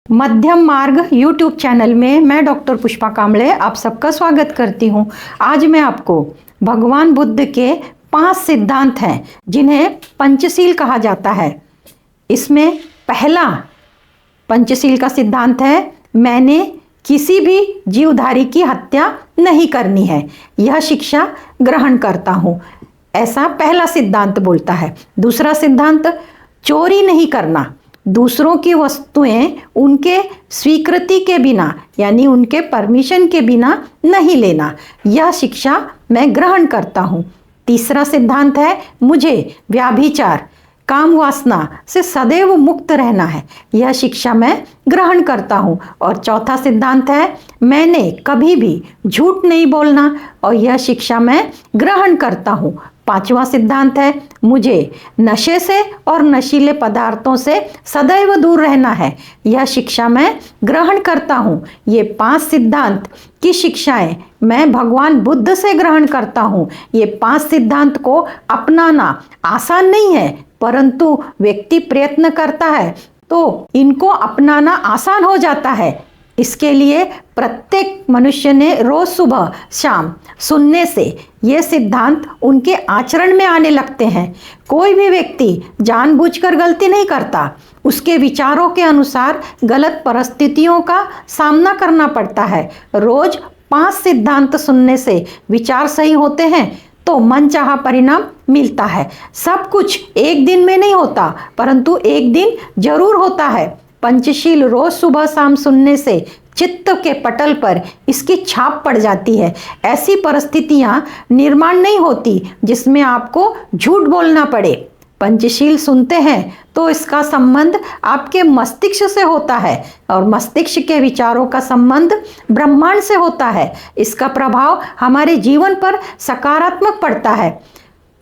मध्यम मार्ग YouTube channel में मैं डॉक्टर पुष्पा कांबळे आप सबका स्वागत करती हूँ। आज मैं आपको भगवान बुद्ध के 5 सिद्धांत हैं जिन्हें पंचशील कहा जाता है। इसमें पहला पंचशील का सिद्धांत है, मैंने किसी भी जीवधारी की हत्या नहीं करनी है, यह शिक्षा ग्रहण करता हूँ, ऐसा पहला सिद्धांत बोलता है। दूसरा सिद्धांत, चोरी नहीं करना, दूसरों की वस्तुएं उनके स्वीकृति के बिना यानी उनके परमिशन के बिना नहीं लेना, यह शिक्षा मैं ग्रहण करता हूँ। तीसरा सिद्धांत है, मुझे व्याभिचार काम वासना से सदैव मुक्त रहना है, यह शिक्षा मैं ग्रहण करता हूँ। और चौथा सिद्धांत है, मैंने कभी भी झूठ नहीं बोलना और यह शिक्षा मैं ग्रहण करता हूँ। पांचवा सिद्धांत है, मुझे नशे से और नशीले पदार्थों से सदैव दूर रहना है, यह शिक्षा मैं ग्रहण करता हूँ। ये 5 सिद्धांत की शिक्षाएं मैं भगवान बुद्ध से ग्रहण करता हूँ। ये 5 सिद्धांत को अपनाना आसान नहीं है, परंतु व्यक्ति प्रयत्न करता है तो इनको अपनाना आसान हो जाता है। इसके लिए प्रत्येक मनुष्य ने रोज सुबह शाम सुनने से ये सिद्धांत उनके आचरण में आने लगते हैं। कोई भी व्यक्ति जानबूझकर गलती नहीं करता, उसके विचारों के अनुसार गलत परिस्थितियों का सामना करना पड़ता है। रोज 5 सिद्धांत सुनने से विचार सही होते हैं तो मनचाहा परिणाम मिलता है। सब कुछ एक दिन में नहीं होता, परंतु एक दिन जरूर होता है। पंचशील रोज सुबह शाम सुनने से चित्त के पटल पर इसकी छाप पड़ जाती है। ऐसी परिस्थितियां निर्माण नहीं होती जिसमें आपको झूठ बोलना पड़े। पंचशील सुनते हैं तो इसका संबंध आपके मस्तिष्क से होता है और मस्तिष्क के विचारों का संबंध ब्रह्मांड से होता है। इसका प्रभाव हमारे जीवन पर सकारात्मक पड़ता है।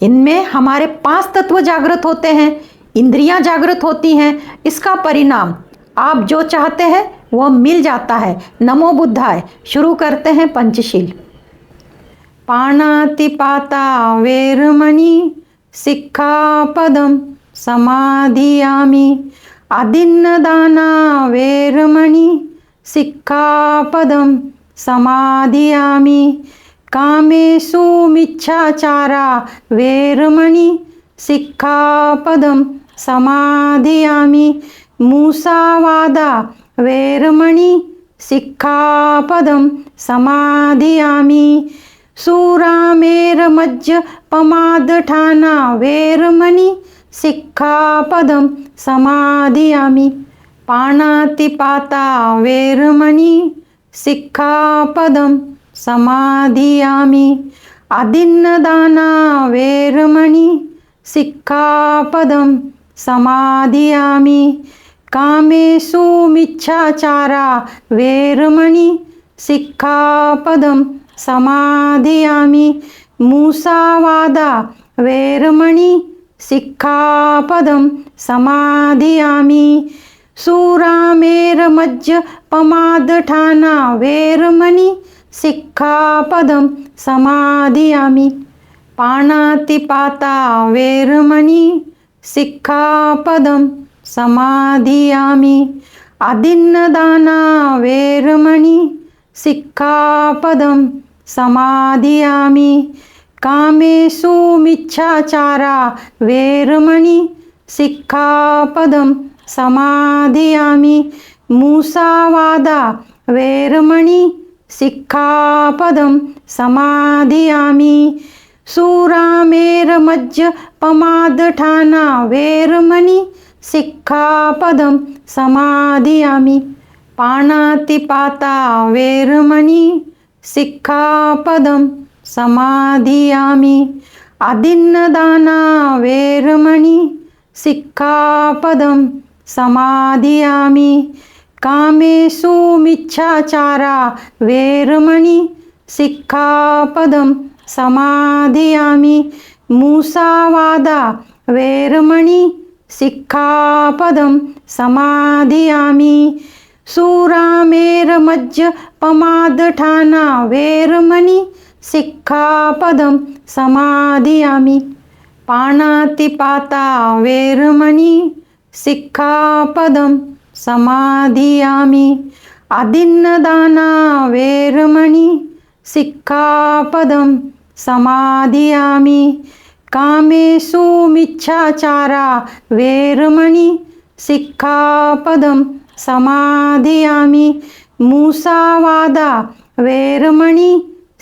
इनमें हमारे 5 तत्व जागृत होते हैं, इंद्रियां जागृत होती हैं। इसका परिणाम आप जो चाहते हैं वह मिल जाता है। नमो बुद्धाय। शुरू करते हैं पंचशील। पाणातिपाता वेरमणि सिक्खापदं समाधियामि। आदिन्नदाना वेरमणि सिक्खापदं समाधियामि। कामेषु मिच्छाचारा वेरमणि सिक्खापदं समाधियामि। मूसावादा वेरमणि सिक्खापदं समाधियामि। शूरामेरमज्जपमादठाना वेरमणि सिक्खापदं समाधियामि। पाणातिपाता वेरमणि सिक्खापदं समाधियामि। आदिन्नदाना वेरमणि सिक्खापदं समाधियामि। कामेषु मिच्छाचारा वेरमणि सिक्खापदं समाधियामि। मूसावादा वेरमणि सिक्खापदं समाधियामि। शूरामेरमज्जपमादठाना वेरमणि सिक्खापदं समाधियामि। पाणातिपाता वेरमणि सिक्खापदं समाधियामि। आदिन्नदाना वेरमणि सिक्खापदं समाधियामि। कामेषु मिच्छाचारा वेरमणि सिक्खापदं समाधियामि। मूसावादा वेरमणि सिक्खापदं समाधियामि। शूरामेरमज्जपमादठाना वेरमणि सिक्खापदं समाधियामि। पाणातिपाता वेरमणि सिक्खापदं समाधियामि। आदिन्नदाना वेरमणि सिक्खापदं समाधियामि। कामेषु मिच्छाचारा वेरमणि सिक्खापदं समाधियामि। मूसावादा वेरमणि सिक्खापदं समाधियामि। शूरामेरमज्जपमादठाना वेरमणि सिक्खापदं समाधियामि। पाणातिपाता वेरमणि सिक्खापदं समाधियामि अदिन्नदाना वेरमणि सिक्खापदं समाधियामि कामेषु मिच्छाचारा वेरमणि सिक्खापदं समाधियामि मूसावादा वेरमणि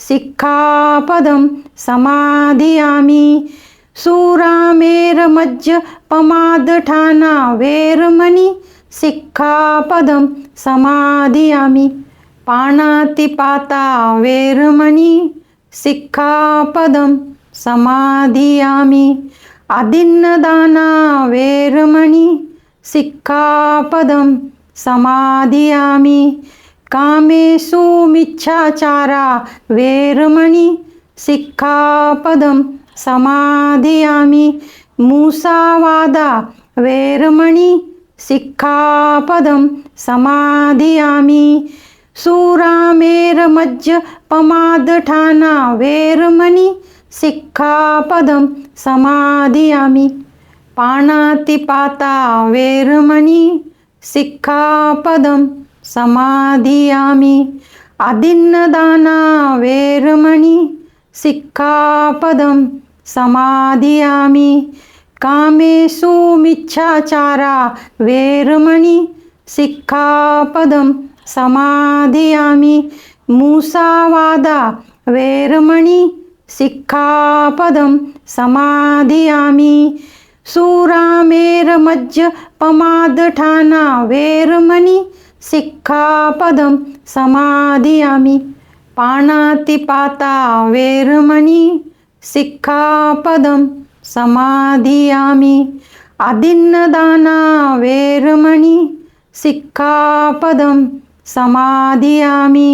सिक्खापदं समाधियामि सुरामेरमज्जपमादठाना वेरमणि सिक्खापदं समाधियामि पाणातिपाता वेरमणि सिक्खापदं समाधियामि अदिन्नदाना वेरमणि सिक्खापदं समाधियामि कामेषु मिच्छाचारा वेरमणि सिक्खापदं समाधियामि मूसावादा वेरमणि सिक्खापदं समाधियामि सुरामेरमज्जपमादठाना वेरमणि सिक्खापदं समाधियामि पाणातिपाता वेरमणि सिक्खापदं समाधियामि अदिन्नदाना वेरमणि सिक्खापदं समाधियामि कामेषु मिच्छाचारा वेरमणि सिक्खापदं समाधियामि मूसावादा वेरमणि सिक्खापदं समाधियामि सुरामेरमज्जपमादठाना वेरमणि सिक्खापदं समाधियामि पाणातिपाता वेरमणि सिक्खापदं समाधियामि अदिन्नदाना वेरमणि सिक्खापदं समाधियामि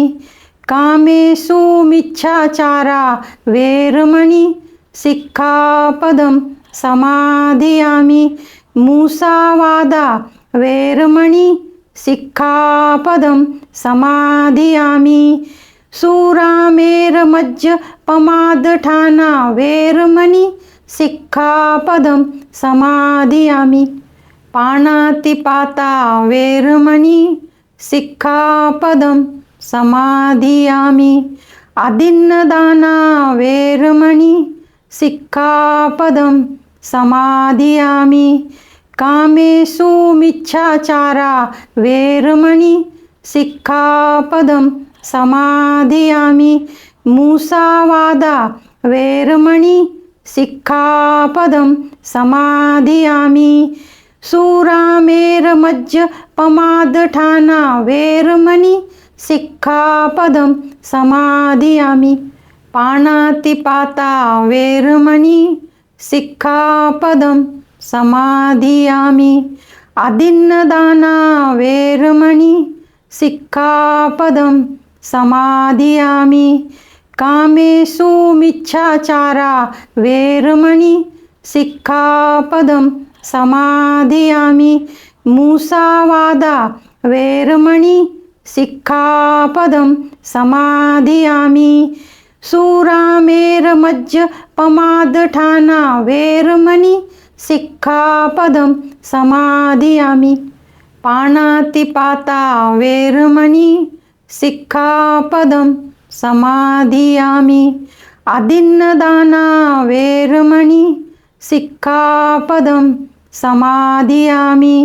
कामेषु मिच्छाचारा वेरमणि सिक्खापदं समाधियामि मूसावादा वेरमणि सिक्खापदं समाधियामि सुरामेरमज्जपमादठाना वेरमणि सिक्खापदं समाधियामि पाणातिपाता वेरमणि सिक्खापदं समाधियामि अदिन्नदाना वेरमणि सिक्खापदं समाधियामि कामेषु मिच्छाचारा वेरमणि सिक्खापदं समाधियामि मूसावादा वेरमणि सिक्खापदं समाधियामि सुरामेरमज्जपमादठाना वेरमणि सिक्खापदं समाधियामि पाणातिपाता वेरमणि सिक्खापदं समाधियामि अदिन्नदाना वेरमणि सिक्खापदं समाधियामि कामेषु मिच्छाचारा वेरमणि सिक्खापदं समाधियामि मूसावादा वेरमणि सिक्खापदं समाधियामि सुरामेरमज्जपमादठाना वेरमणि सिक्खापदं समाधियामि पाणातिपाता वेरमणि सिक्खापदं समाधियामि अदिन्नदाना वेरमणि सिक्खापदं समाधियामि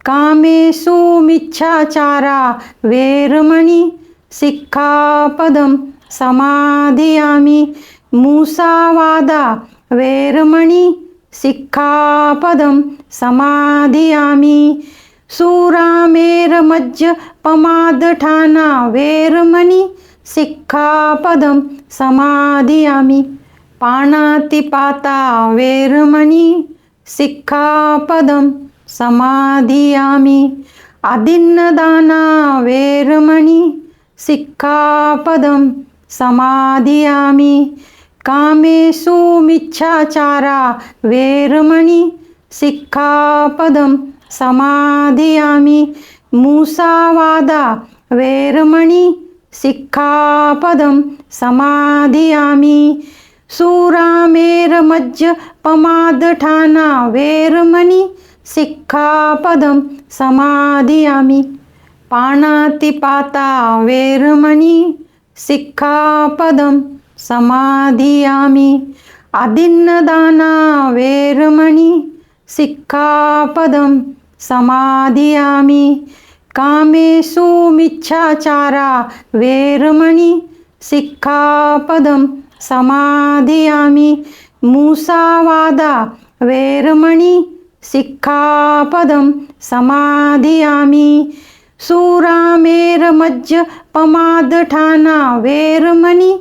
कामेषु मिच्छाचारा वेरमणि सिक्खापदं समाधियामि मूसावादा वेरमणि सिक्खापदं समाधियामि सुरामेरमज्जपमादठाना वेरमणि सिक्खापदं समाधियामि पाणातिपाता वेरमणि सिक्खापदं समाधियामि अदिन्नदाना वेरमणि सिक्खापदं समाधियामि कामेषु मिच्छाचारा वेरमणि सिक्खापदं समाधियामि मूसावादा वेरमणि सिक्खापदं समाधियामि सुरामेरमज्जपमादठाना वेरमणि सिक्खापदं समादियामि। पाणातिपाता वेरमणि सिक्खापदं समादियामि। आदिन्नदाना वेरमणि सिक्खापदं समादियामि। कामेषु मिच्छाचारा वेरमणि सिक्खापदं समादियामि। मूसावादा वेरमणि सिक्खापदं समादियामि। सुरामेरमज्जपमादठाना वेरमणि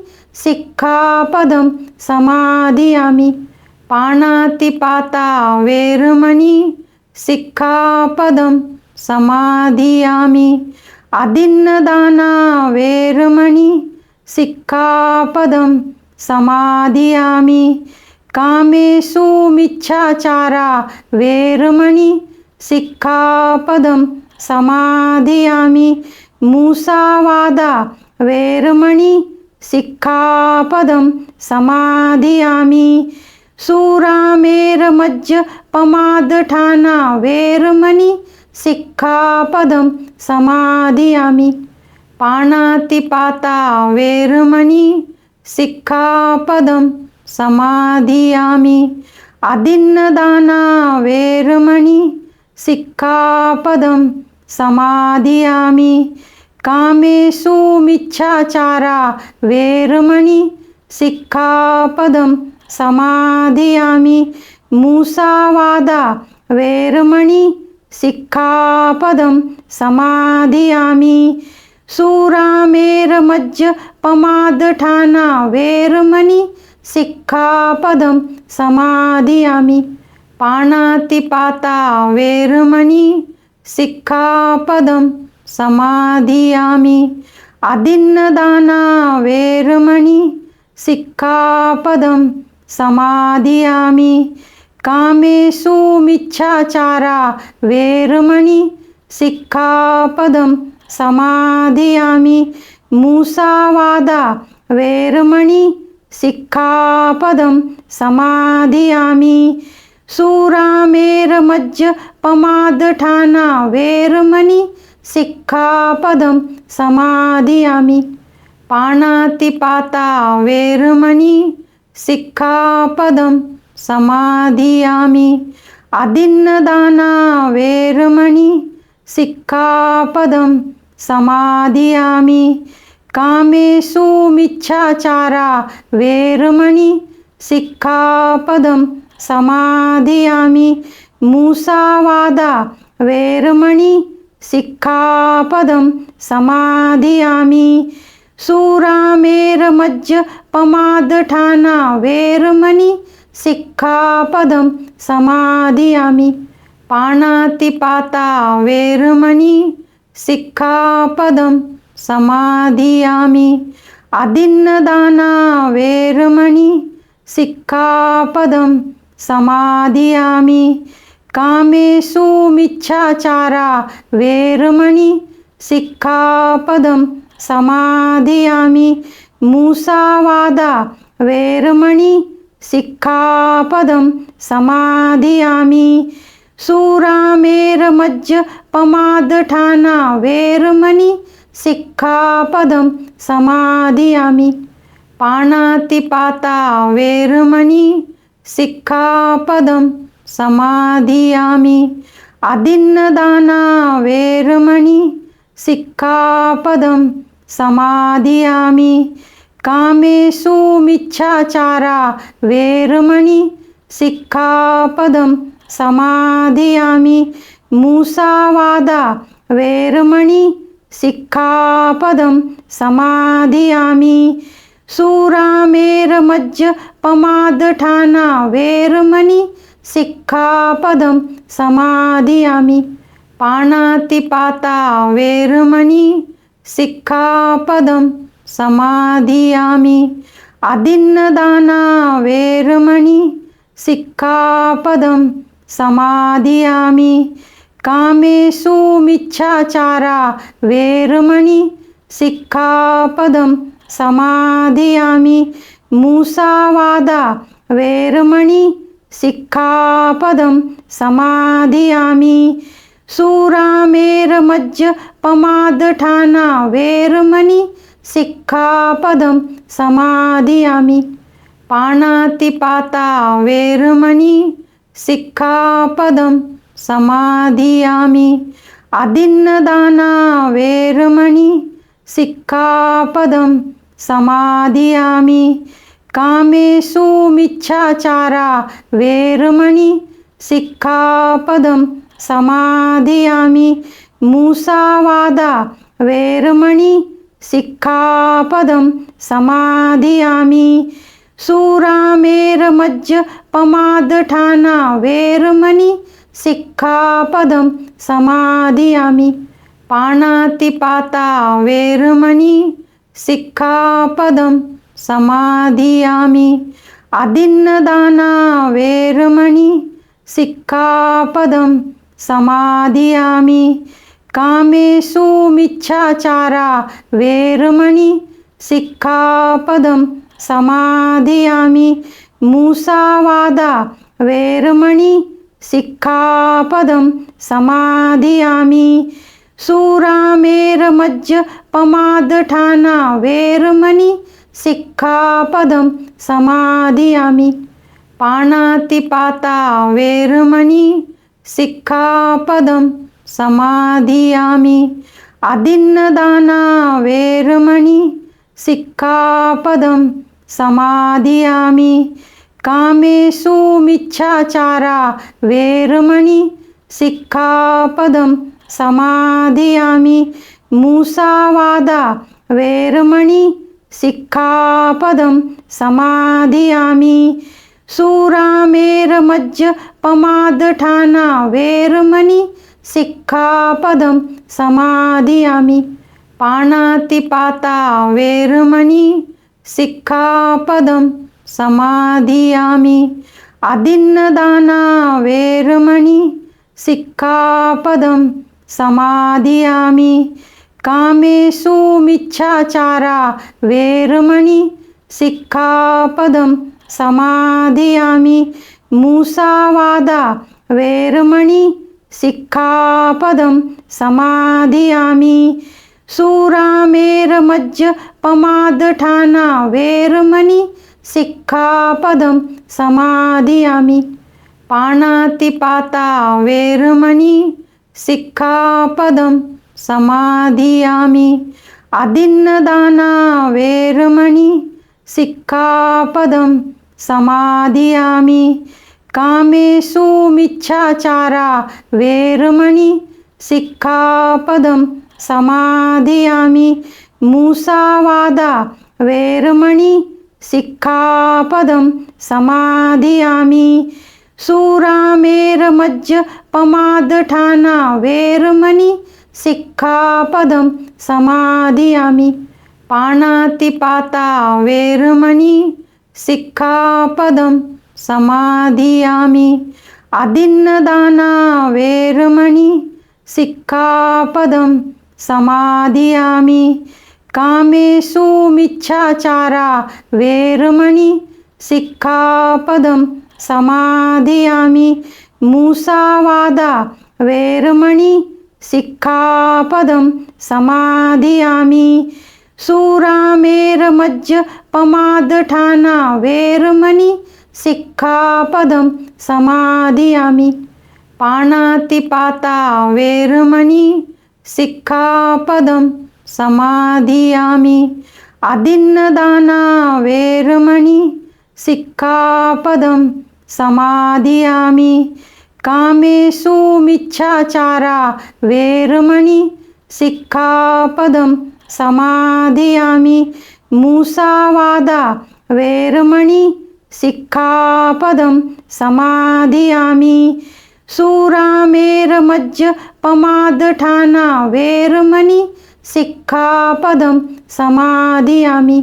सिक्खापदं समादियामि। पाणातिपाता वेरमणि सिक्खापदं समादियामि। आदिन्नदाना वेरमणि सिक्खापदं समादियामि। कामेषु मिच्छाचारा वेरमणि सिक्खापदं समादियामि। मूसावादा वेरमणि सिक्खापदं समादियामि। सुरामेरमज्जपमादठाना वेरमणि सिक्खापदं समादियामि। पाणातिपाता वेरमणि सिक्खापदं समादियामि। आदिन्नदाना वेरमणि सिक्खापदं समादियामि। कामेषु मिच्छाचारा वेरमणि सिक्खापदं समादियामि। मूसावादा वेरमणि सिक्खापदं समादियामि। सुरामेरमज्जपमादठाना वेरमणि सिक्खापदं समादियामि। पाणातिपाता वेरमणि सिक्खापदं समादियामि। आदिन्नदाना वेरमणि सिक्खापदं समादियामि। कामेषु मिच्छाचारा वेरमणि सिक्खापदं समादियामि। मूसावादा वेरमणि सिक्खापदं समादियामि। सुरामेरमज्जपमादठाना वेरमणि सिक्खापदं समादियामि। पाणातिपाता वेरमणि सिक्खापदं समादियामि। आदिन्नदाना वेरमणि सिक्खापदं समादियामि। कामेषु मिच्छाचारा वेरमणि सिक्खापदं समादियामि। मूसावादा वेरमणि सिक्खापदं समादियामि। सुरामेरमज्जपमादठाना वेरमणि सिक्खापदं समादियामि। पाणातिपाता वेरमणि सिक्खापदं समादियामि। आदिन्नदाना वेरमणि सिक्खापदं समादियामि। कामेषु मिच्छाचारा वेरमणि सिक्खापदं समादियामि। मूसावादा वेरमणि सिक्खापदं समादियामि। सुरामेरमज्जपमादठाना वेरमणि सिक्खापदं समादियामि। पाणातिपाता वेरमणि सिक्खापदं समादियामि। आदिन्नदाना वेरमणि सिक्खापदं समादियामि। कामेषु मिच्छाचारा वेरमणि सिक्खापदं समादियामि। मूसावादा वेरमणि सिक्खापदं समादियामि। सुरामेरमज्जपमादठाना वेरमणि सिक्खापदं समादियामि। पाणातिपाता वेरमणि सिक्खापदं समादियामि। आदिन्नदाना वेरमणि सिक्खापदं समादियामि। कामेषु मिच्छाचारा वेरमणि सिक्खापदं समादियामि। मूसावादा वेरमणि सिक्खापदं समाधियामि सुरामेरमज्जपमादठाना वेरमणि सिक्खापदं समाधियामि पाणातिपाता वेरमणि सिक्खापदं समाधियामि आदिन्नदाना वेरमणि सिक्खापदं समाधियामि कामेषु मिच्छाचारा वेरमणि सिक्खापदं समाधियामि मूसावादा वेरमणि सिक्खापदं समाधियामि सुरामेरमज्जपमादठाना वेरमणि सिक्खापदं समाधियामि पाणातिपाता वेरमणि सिक्खापदं समाधियामि आदिन्नदाना वेरमणि सिक्खापदं समाधियामि कामेषु मिच्छाचारा वेरमणि सिक्खापदं समाधियामि मूसावादा वेरमणि सिक्खापदं समाधियामि सुरामेरमज्जपमादठाना वेरमणि सिक्खापदं समाधियामि पाणातिपाता वेरमणि सिक्खापदं समाधियामि आदिन्नदाना वेरमणि सिक्खापदं समाधियामि कामेषु मिच्छाचारा वेरमणि सिक्खापदं समाधियामि मूसावादा वेरमणि सिक्खापदं समाधियामि सुरामेरमज्जपमादठाना वेरमणि सिक्खापदं समाधियामि पाणातिपाता वेरमणि सिक्खापदं समाधियामि आदिन्नदाना वेरमणि सिक्खापदं समाधियामि कामेषु मिच्छाचारा वेरमणि सिक्खापदं समाधियामि मूसावादा वेरमणि सिक्खापदं समाधियामि सुरामेरमज्जपमादठाना वेरमणि सिक्खापदं समाधियामि पाणातिपाता वेरमणि सिक्खापदं समाधियामि आदिन्नदाना वेरमणि सिक्खापदं समाधियामि कामेषु मिच्छाचारा वेरमणि सिक्खापदं समाधियामि मूसावादा वेरमणि सिक्खापदं समाधियामि सुरामेरमज्जपमादठाना वेरमणि सिक्खापदं समाधियामि पाणातिपाता वेरमणि सिक्खापदं समाधियामि आदिन्नदाना वेरमणि सिक्खापदं समाधियामि कामेषु मिच्छाचारा वेरमणि सिक्खापदं समाधियामि मूसावादा वेरमणि सिक्खापदं समाधियामि सुरामेरमज्जपमादठाना वेरमणि सिक्खापदं समाधियामि पाणातिपाता वेरमणि सिक्खापदं समाधियामि आदिन्नदाना वेरमणि सिक्खापदं समाधियामि कामेषु मिच्छाचारा वेरमणि सिक्खापदं समाधियामि मूसावादा वेरमणि सिक्खापदं समाधियामि सुरामेरमज्जपमादठाना वेरमणि सिक्खापदं समाधियामि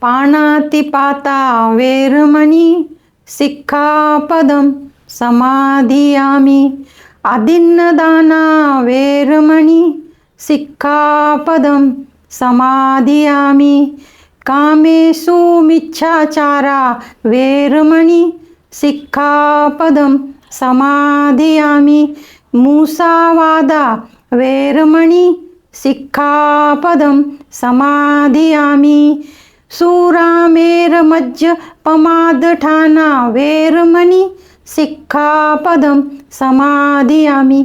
पाणातिपाता वेरमणि सिक्खापदं समाधियामि आदिन्नदाना वेरमणि सिक्खापदं समाधियामि कामेषु मिच्छाचारा वेरमणि सिक्खापदं समाधियामि मूसावादा वेरमणि सिक्खापदं समाधियामि सुरामेरमज्जपमादठाना वेरमणि सिक्खापदं समाधियामि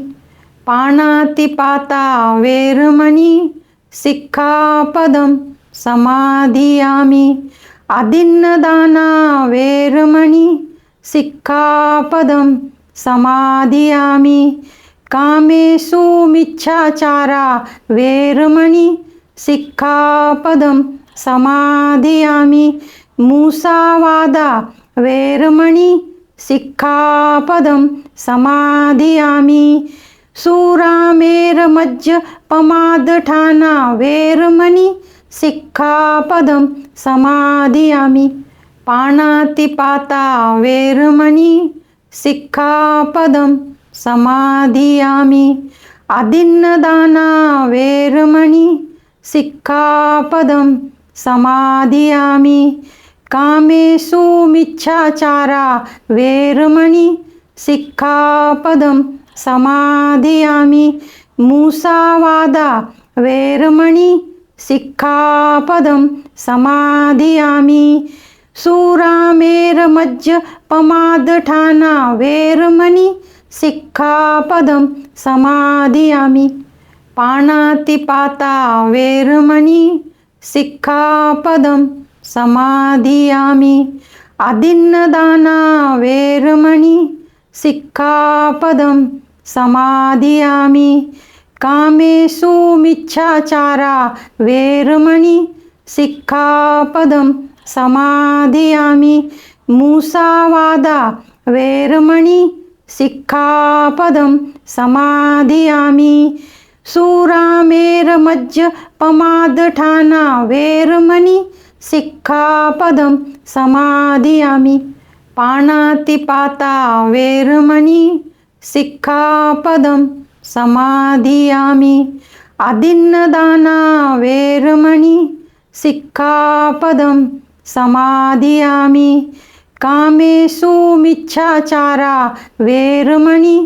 पाणातिपाता वेरमणि सिक्खापदं समाधियामि आदिन्नदाना वेरमणि सिक्खापदं समाधियामि कामेषु मिच्छाचारा वेरमणि सिक्खापदं समाधियामि मूसावादा वेरमणि सिक्खापदं समाधियामि सुरामेरमज्जपमादठाना वेरमणि सिक्खापदं समाधियामि पाणातिपाता वेरमणि सिक्खापदं समाधियामि आदिन्नदाना वेरमणि सिक्खापदं समाधियामि कामेषु मिच्छाचारा वेरमणि सिक्खापदं समाधियामि मूसावादा वेरमणि सिक्खापदं समाधियामि सुरामेरमज्जपमादठाना वेरमणि सिक्खापदं समाधियामि पाणातिपाता वेरमणि सिक्खापदं समाधियामि आदिन्नदाना वेरमणि सिक्खापदं समाधियामि कामेषु मिच्छाचारा वेरमणि सिक्खापदं समाधियामि मूसावादा वेरमणि सिक्खापदं समाधियामि सुरामेरमज्जपमादठाना वेरमणि सिक्खापदं समाधियामि पाणातिपाता वेरमणि सिक्खापदं समाधियामि आदिन्नदाना वेरमणि सिक्खापदं समाधियामि कामेषु मिच्छाचारा वेरमणि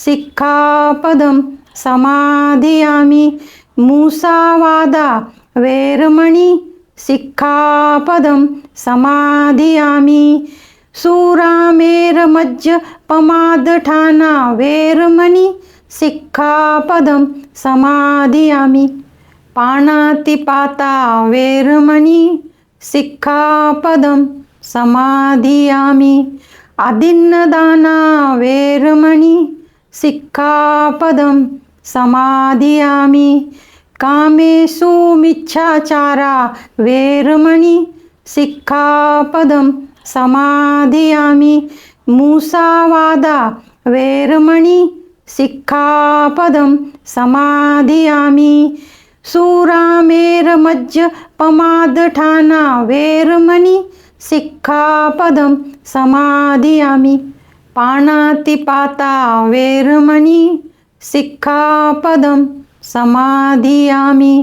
सिक्खापदं समाधियामि मूसावादा वेरमणि सिक्खापदं समाधियामि सुरामेरमज्जपमादठाना वेरमणि सिक्खापदं समाधियामि पाणातिपाता वेरमणि सिक्खापदं समाधियामि आदिन्नदाना वेरमणि सिक्खापदं समाधियामि कामेषु मिच्छाचारा वेरमणि सिक्खापदं समाधियामि मूसावादा वेरमणि सिक्खापदं समाधियामि सुरामेरमज्जपमादठाना वेरमणि सिक्खापदं समाधियामि पाणातिपाता वेरमणि सिक्खापदं समाधियामि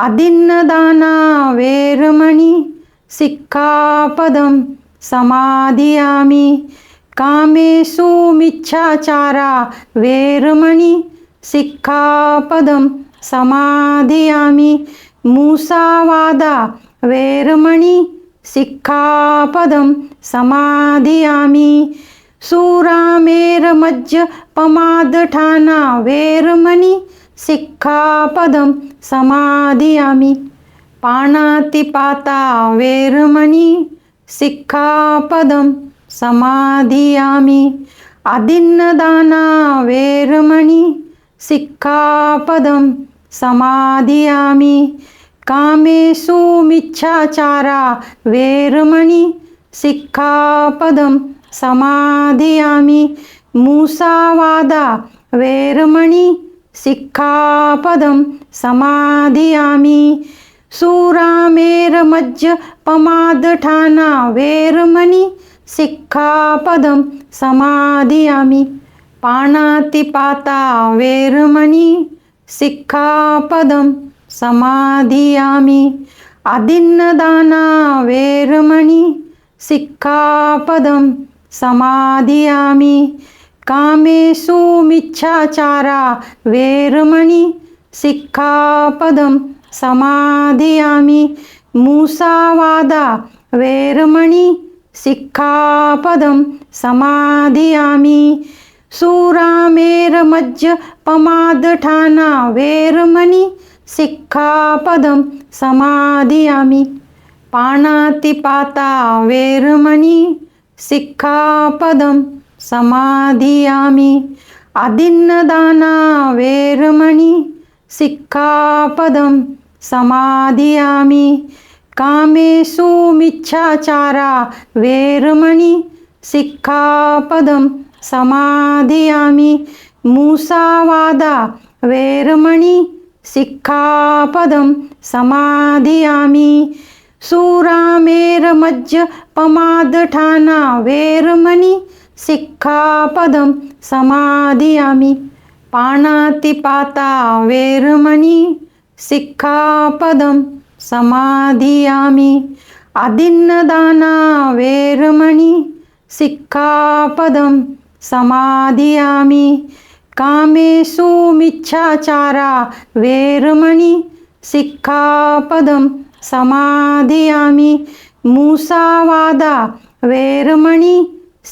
आदिन्नदाना वेरमणि सिक्खापदं समाधियामि कामेषु मिच्छाचारा वेरमणि सिक्खापदं समाधियामि मूसावादा वेरमणि सिक्खापदं समाधियामि सुरामेरमज्जपमादठाना वेरमणि सिक्खापदं समाधियामि पाणातिपाता वेरमणि सिक्खापदं समाधियामि आदिन्नदाना वेरमणि सिक्खापदं समाधियामि कामेषु मिच्छाचारा वेरमणि सिक्खापदं समाधियामि मूसावादा वेरमणि सिक्खापदं समाधियामि सुरामेरमज्जपमादठाना वेरमणि सिक्खापदं समाधियामि पाणातिपाता वेरमणि सिक्खापदं समाधियामि आदिन्नदाना वेरमणि सिक्खापदं समाधियामि कामेषु मिच्छाचारा वेरमणि सिक्खापदं समाधियामि मूसावादा वेरमणि सिक्खापदं समाधियामि सुरामेरमज्जपमादठाना वेरमणि सिक्खापदं समाधियामि पाणातिपाता वेरमणि सिक्खापदं समाधियामि आदिन्नदाना वेरमणि सिक्खापदं समाधियामि कामेषु मिच्छाचारा वेरमणि सिक्खापदं समाधियामि मूसावादा वेरमणि सिक्खापदं समाधियामि सुरामेरमज्जपमादठाना वेरमणि सिक्खापदं समाधियामि पाणातिपाता वेरमणि सिक्खापदं समाधियामि आदिन्नदाना वेरमणि सिक्खापदं समाधियामि कामेषु मिच्छाचारा वेरमणि सिक्खापदं समाधियामि मूसावादा वेरमणि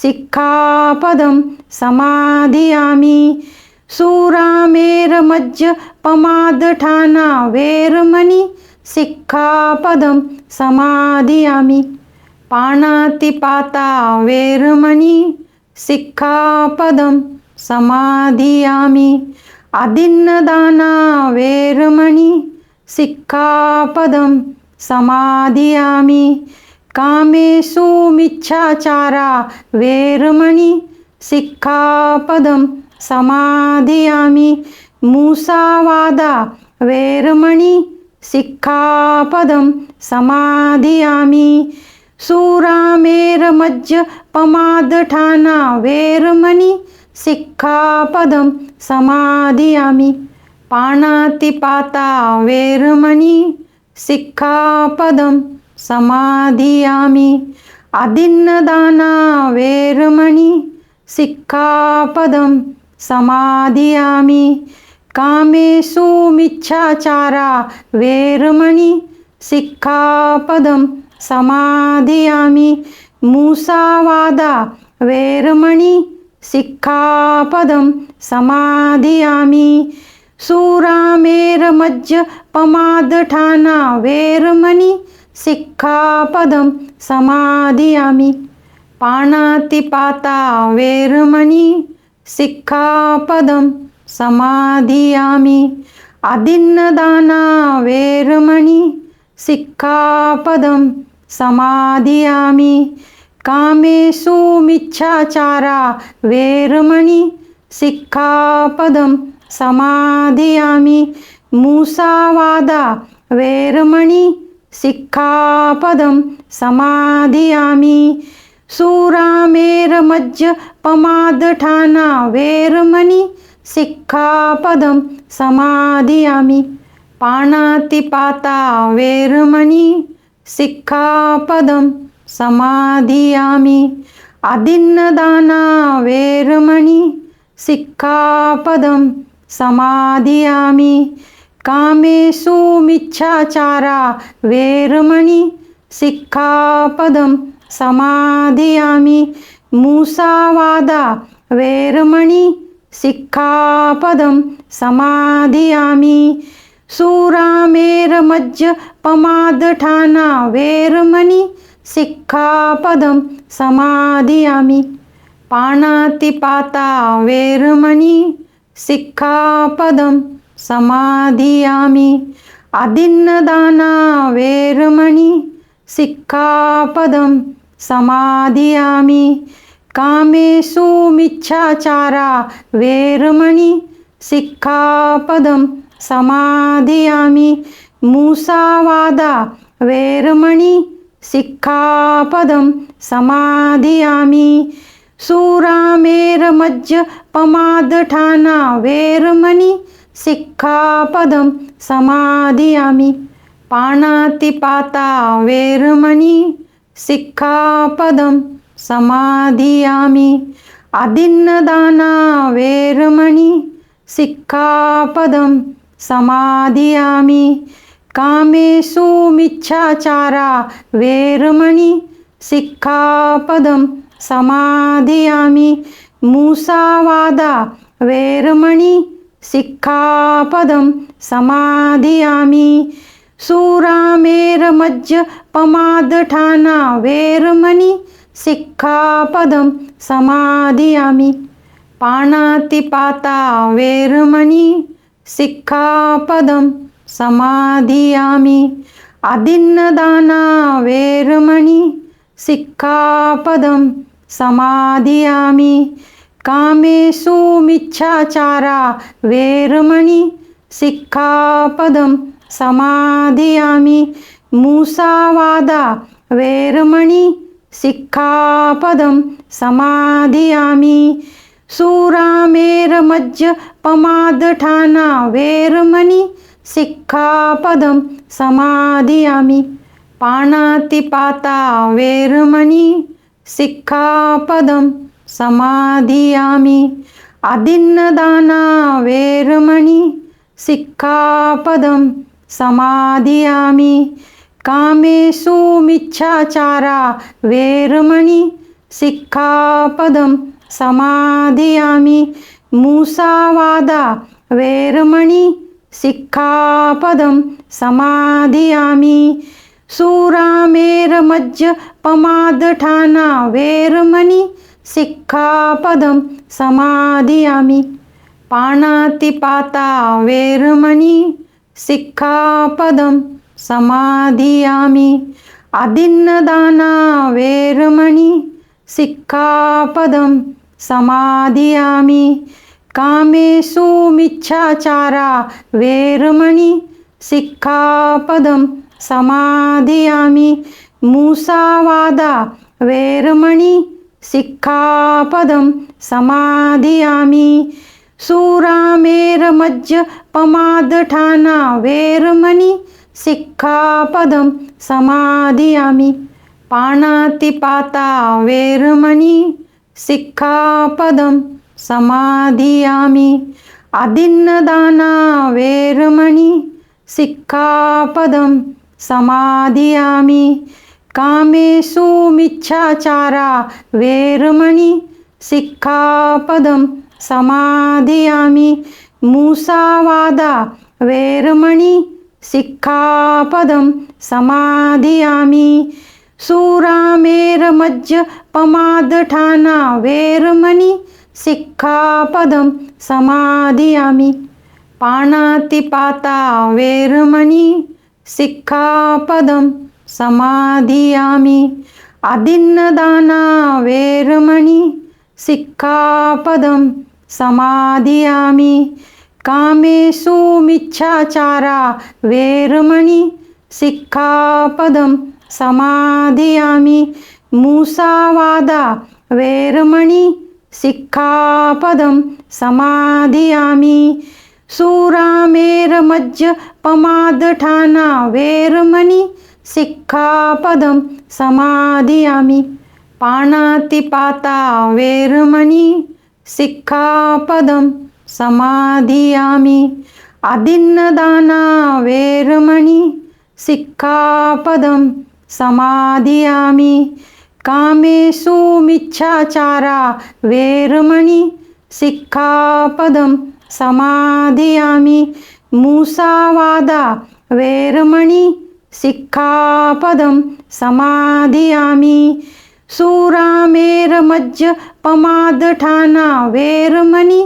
सिक्खापदं समाधियामि सुरामेरमज्जपमादठाना वेरमणि सिक्खापदं समाधियामि पाणातिपाता वेरमणि सिक्खापदं समाधियामि आदिन्नदाना वेरमणि सिक्खापदं समाधियामि कामेषु मिच्छाचारा वेरमणि सिक्खापदं समाधियामि मूसावादा वेरमणि सिक्खापदं समाधियामि सुरामेरमज्जपमादठाना वेरमणि सिक्खापदं समाधियामि पाणातिपाता वेरमणि सिक्खापदं समाधियामि आदिन्नदाना वेरमणि सिक्खापदं समाधियामि कामेषु मिच्छाचारा वेरमणि सिक्खापदं समाधियामि मूसावादा वेरमणि सिक्खापदं समाधियामि सुरामेरमज्जपमादठाना वेरमणि सिक्खापदं समाधियामि पाणातिपाता वेरमणि सिक्खापदं समाधियामि आदिन्नदाना वेरमणि सिक्खापदं समाधियामि कामेषु मिच्छाचारा वेरमणि सिक्खापदं समाधियामि मूसावादा वेरमणि सिक्खापदं समाधियामि सुरामेरमज्जपमादठाना वेरमणि सिक्खापदं समाधियामि पाणातिपाता वेरमणि सिक्खापदं समाधियामि आदिन्नदाना वेरमणि सिक्खापदं समाधियामि कामेषु मिच्छाचारा वेरमणि सिक्खापदं समाधियामि मूसावादा वेरमणि सिक्खापदं समाधियामि सुरामेरमज्जपमादठाना वेरमणि सिक्खापदं समाधियामि पाणातिपाता वेरमणि सिक्खापदं समाधियामि आदिन्नदाना वेरमणि सिक्खापदं समाधियामि कामेषु मिच्छाचारा वेरमणि सिक्खापदं समाधियामि मूसावादा वेरमणि सिक्खापदं समाधियामि सुरामेरमज्जपमादठाना वेरमणि सिक्खापदं समाधियामि पाणातिपाता वेरमणि सिक्खापदं समाधियामि अदिन्नदाना वेरमणि सिक्खापदं समाधियामि कामेषु मिच्छाचारा वेरमणि सिक्खापदं समाधियामि मूसावादा वेरमणि सिक्खापदं समाधियामि सुरामेरमज्जपमादठाना वेरमणि सिक्खापदं समाधियामि पाणातिपाता वेरमणि सिक्खापदं समाधियामि अदिन्नदाना वेरमणि सिक्खापदं समाधियामि कामेषु मिच्छाचारा वेरमणि सिक्खापदं समाधियामि मूसावादा वेरमणि सिक्खापदं समाधियामि सुरामेरमज्जपमादठाना वेरमणि सिक्खापदं समाधियामि पाणातिपाता वेरमणि सिक्खापदं समाधियामि अदिन्नदाना वेरमणि सिक्खापदं समाधियामि कामेषु मिच्छाचारा वेरमणि सिक्खापदं समाधियामि मूसावादा वेरमणि सिक्खापदं समाधियामि सुरामेरमज्जपमादठाना वेरमणि सिक्खापदं समाधियामि पाणातिपाता वेरमणि सिक्खापदं समाधियामि अदिन्नदाना वेरमणि सिक्खापदं समाधियामि कामेषु मिच्छाचारा वेरमणि सिक्खापदं समाधियामि मूसावादा वेरमणि सिक्खापदं समाधियामि सुरामेरमज्जपमादठाना वेरमणि सिक्खापदं समाधियामि पाणातिपाता वेरमणि सिक्खापदं समाधियामि अदिन्नदाना वेरमणि सिक्खापदं समाधियामि कामेषु मिच्छाचारा वेरमणि सिक्खापदं समाधियामि मूसावादा वेरमणि सिक्खापदं समाधियामि सुरामेरमज्जपमादठाना वेरमणि सिक्खापदं समाधियामि पाणातिपाता वेरमणि सिक्खापदं समाधियामि अदिन्नदाना वेरमणि सिक्खापदं समाधियामि कामेषु मिच्छाचारा वेरमणि सिक्खापदं समाधियामि मूसावादा वेरमणि सिक्खापदं समाधियामि सुरामेरमज्जपमादठाना वेरमणि सिक्खापदं समाधियामि पाणातिपाता वेरमणि सिक्खापदं समाधियामि अदिन्नदाना वेरमणि सिक्खापदं समाधियामि कामेषु मिच्छाचारा वेरमणि सिक्खापदं समाधियामि मूसावादा वेरमणि सिक्खापदं समाधियामि सुरामेरमज्जपमादठाना वेरमणि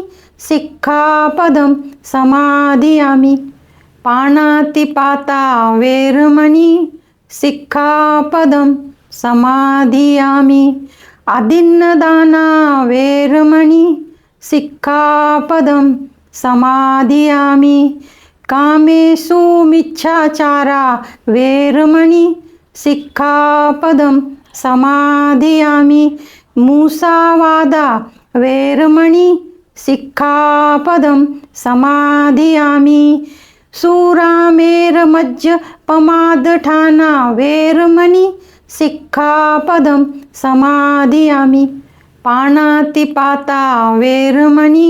सिक्खापदं समाधियामि पाणातिपाता वेरमणि सिक्खापदं समाधियामि अदिन्नदाना वेरमणि सिक्खापदं समाधियामि कामेषु मिच्छाचारा वेरमणि सिक्खापदं समाधियामि मूसावादा वेरमणि सिक्खापदं समाधियामि सुरामेरमज्जपमादठाना वेरमणि सिक्खापदं समादियामि पाणातिपाता वेरमणि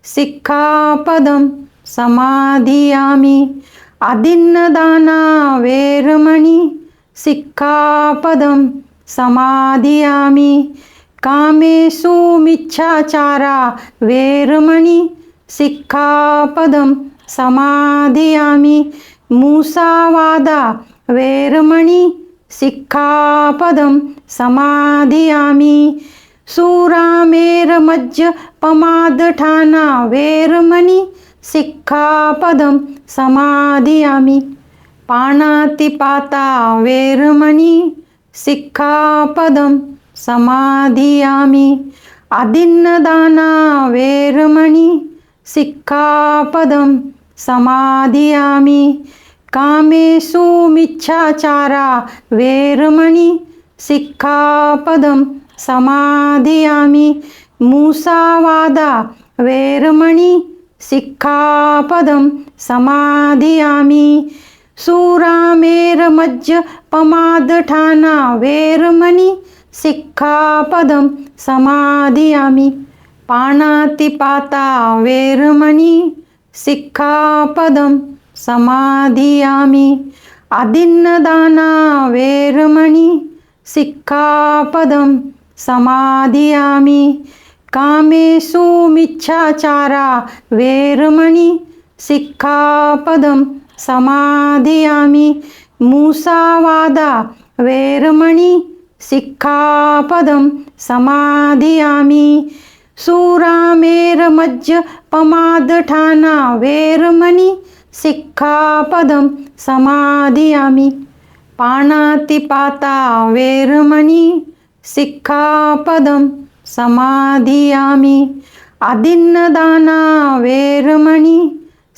सिक्खापदं समादियामि आदिन्नदाना वेरमणि सिक्खापदं समादियामि कामेषु मिच्छाचारा वेरमणि सिक्खापदं समादियामि मूसावादा वेरमणि सिक्खापदं समादियामि सुरामेरमज्जपमादठाना वेरमणि सिक्खापदं समादियामि पाणातिपाता वेरमणि सिक्खापदं समादियामि आदिन्नदाना वेरमणि सिक्खापदं समादियामि कामेषु मिच्छाचारा वेरमणि सिक्खापदं समादियामि मूसावादा वेरमणि सिक्खापदं समादियामि सुरामेरमज्जपमादठाना वेरमणि सिक्खापदं समादियामि पाणातिपाता वेरमणि सिक्खापदं समादियामि आदिन्नदाना वेरमणि सिक्खापदं समादियामि कामेषु मिच्छाचारा वेरमणि सिक्खापदं समादियामि मूसावादा वेरमणि सिक्खापदं समादियामि सुरामेरमज्जपमादठाना वेरमणि सिक्खापदं समादियामि पाणातिपाता वेरमणि सिक्खापदं समादियामि आदिन्नदाना वेरमणि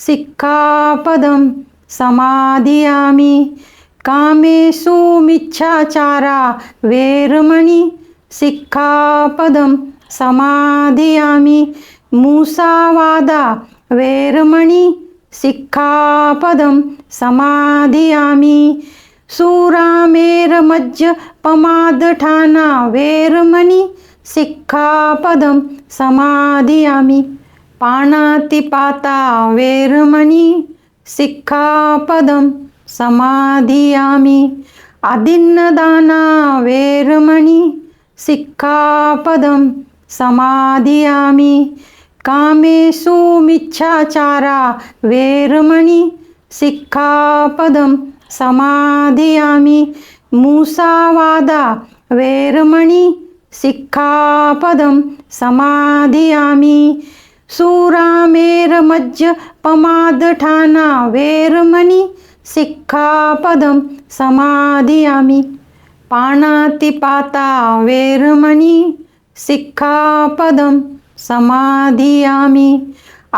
सिक्खापदं समादियामि कामेषु मिच्छाचारा वेरमणि सिक्खापदं समादियामि मूसावादा वेरमणि सिक्खापदं समादियामि सुरामेरमज्जपमादठाना वेरमणि सिक्खापदं समादियामि पाणातिपाता वेरमणि सिक्खापदं समादियामि आदिन्नदाना वेरमणि सिक्खापदं समादियामि कामेषु मिच्छाचारा वेरमणि सिक्खापदं समादियामि मूसावादा वेरमणि सिक्खापदं समादियामि सुरामेरमज्जपमादठाना वेरमणि सिक्खापदं समादियामि पाणातिपाता वेरमणि सिक्खापदं समादियामि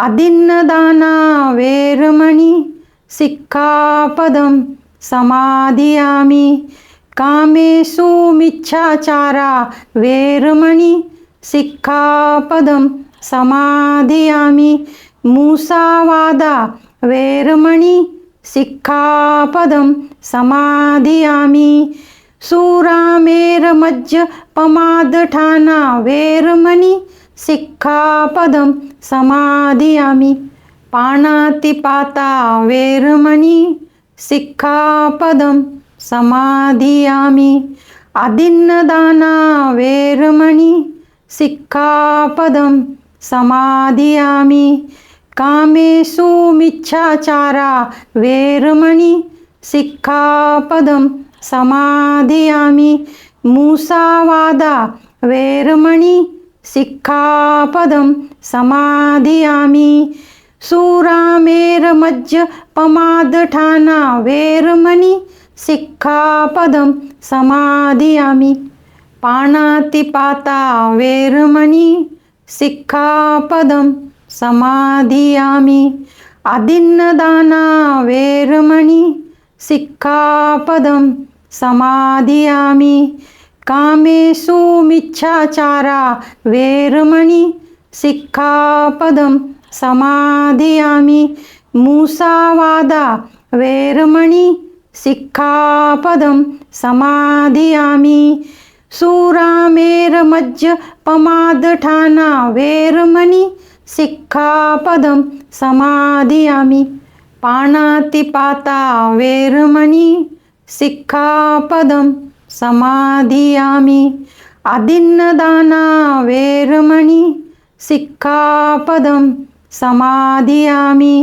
आदिन्नदाना वेरमणि सिक्खापदं समादियामि कामेषु मिच्छाचारा वेरमणि सिक्खापदं समादियामि मूसावादा वेरमणि सिक्खापदं समादियामि सुरामेरमज्जपमादठाना वेरमणि सिक्खापदं समादियामि पाणातिपाता वेरमणि सिक्खापदं समादियामि आदिन्नदाना वेरमणि सिक्खापदं समादियामि कामेषु मिच्छाचारा वेरमणि सिक्खापदं समादियामि मूसावादा वेरमणि सिक्खापदं समादियामि सुरामेरमज्जपमादठाना वेरमणि सिक्खापदं समादियामि पाणातिपाता वेरमणि सिक्खापदं समादियामि आदिन्नदाना वेरमणि सिक्खापदं समादियामि कामेषु मिच्छाचारा वेरमणि सिक्खापदं समादियामि मूसावादा वेरमणि सिक्खापदं समाधियामि सुरामेरमज्जपमादठाना वेरमणि सिक्खापदं समाधियामि पाणातिपाता वेरमणि सिक्खापदं समाधियामि आदिन्नदाना वेरमणि सिक्खापदं समाधियामि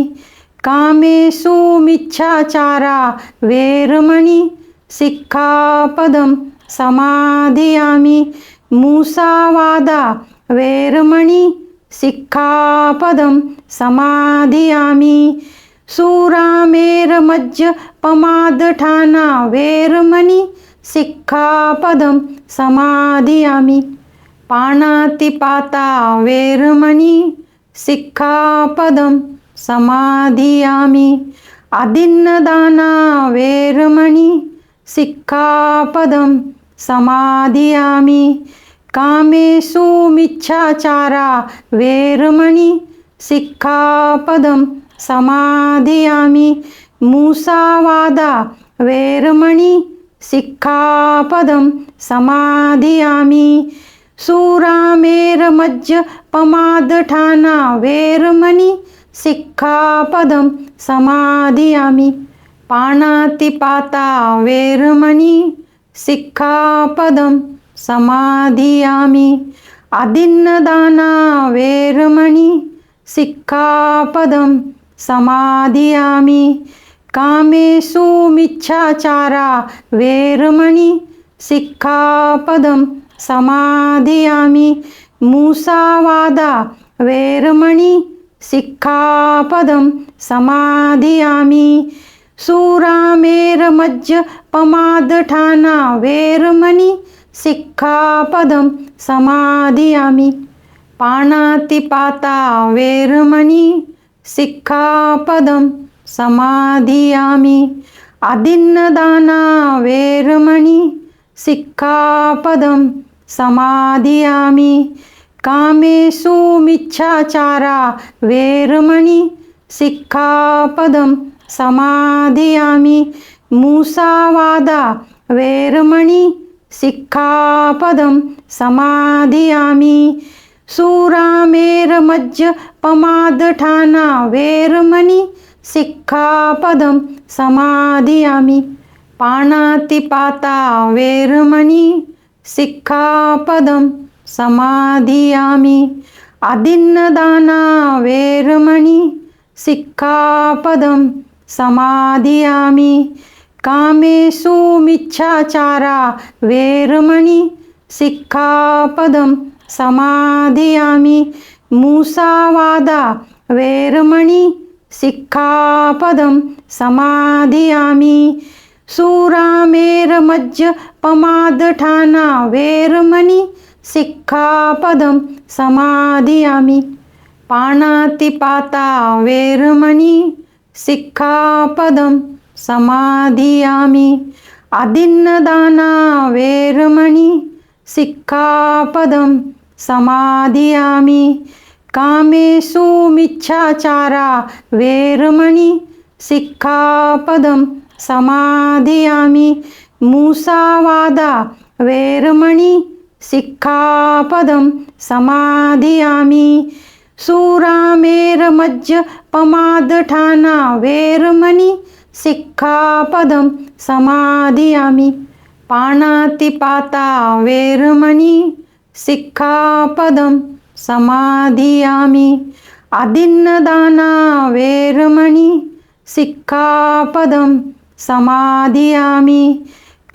कामेषु मिच्छाचारा वेरमणि सिक्खापदं समाधियामि मूसावादा वेरमणि सिक्खापदं समाधियामि सुरामेरमज्जपमादठाना वेरमणि सिक्खापदं समाधियामि पाणातिपाता वेरमणि सिक्खापदं समाधियामि आदिन्नदाना वेरमणि सिक्खापदं समाधियामि कामेषु मिच्छाचारा वेरमणि सिक्खापदं समाधियामि मूसावादा वेरमणि सिक्खापदं समाधियामि सुरामेरमज्जपमादठाना वेरमणि सिक्खापदं समाधियामि पाणातिपाता वेरमणि सिक्खापदं समाधियामि आदिन्नदाना वेरमणि सिक्खापदं समाधियामि कामेषु मिच्छाचारा वेरमणि सिक्खापदं समाधियामि मूसावादा वेरमणि सिक्खापदं समाधियामि सुरामेरमज्जपमादठाना वेरमणि सिक्खापदं समाधियामि पाणातिपाता वेरमणि सिक्खापदं समाधियामि आदिन्नदाना वेरमणि सिक्खापदं समाधियामि कामेषु मिच्छाचारा वेरमणि सिक्खापदं समाधियामि मूसावादा वेरमणि सिक्खापदं समाधियामि सुरामेरमज्जपमादठाना वेरमणि सिक्खापदं समाधियामि पाणातिपाता वेरमणि सिक्खापदं समाधियामि आदिन्नदाना वेरमणि सिक्खापदं समाधियामि कामेषु मिच्छाचारा वेरमणि सिक्खापदं समाधियामि मूसावादा वेरमणि सिक्खापदं समाधियामि सुरामेरमज्जपमादठाना वेरमणि सिक्खापदं समाधियामि पाणातिपाता वेरमणि सिक्खापदं समाधियामि आदिन्नदाना वेरमणि सिक्खापदं समाधियामि कामेषु मिच्छाचारा वेरमणि सिक्खापदं समाधियामि मूसावादा वेरमणि सिक्खापदं समाधियामि सुरामेरमज्जपमादठाना वेरमणि सिक्खापदं समाधियामि पाणातिपाता वेरमणि सिक्खापदं समाधियामि आदिन्नदाना वेरमणि सिक्खापदं समाधियामि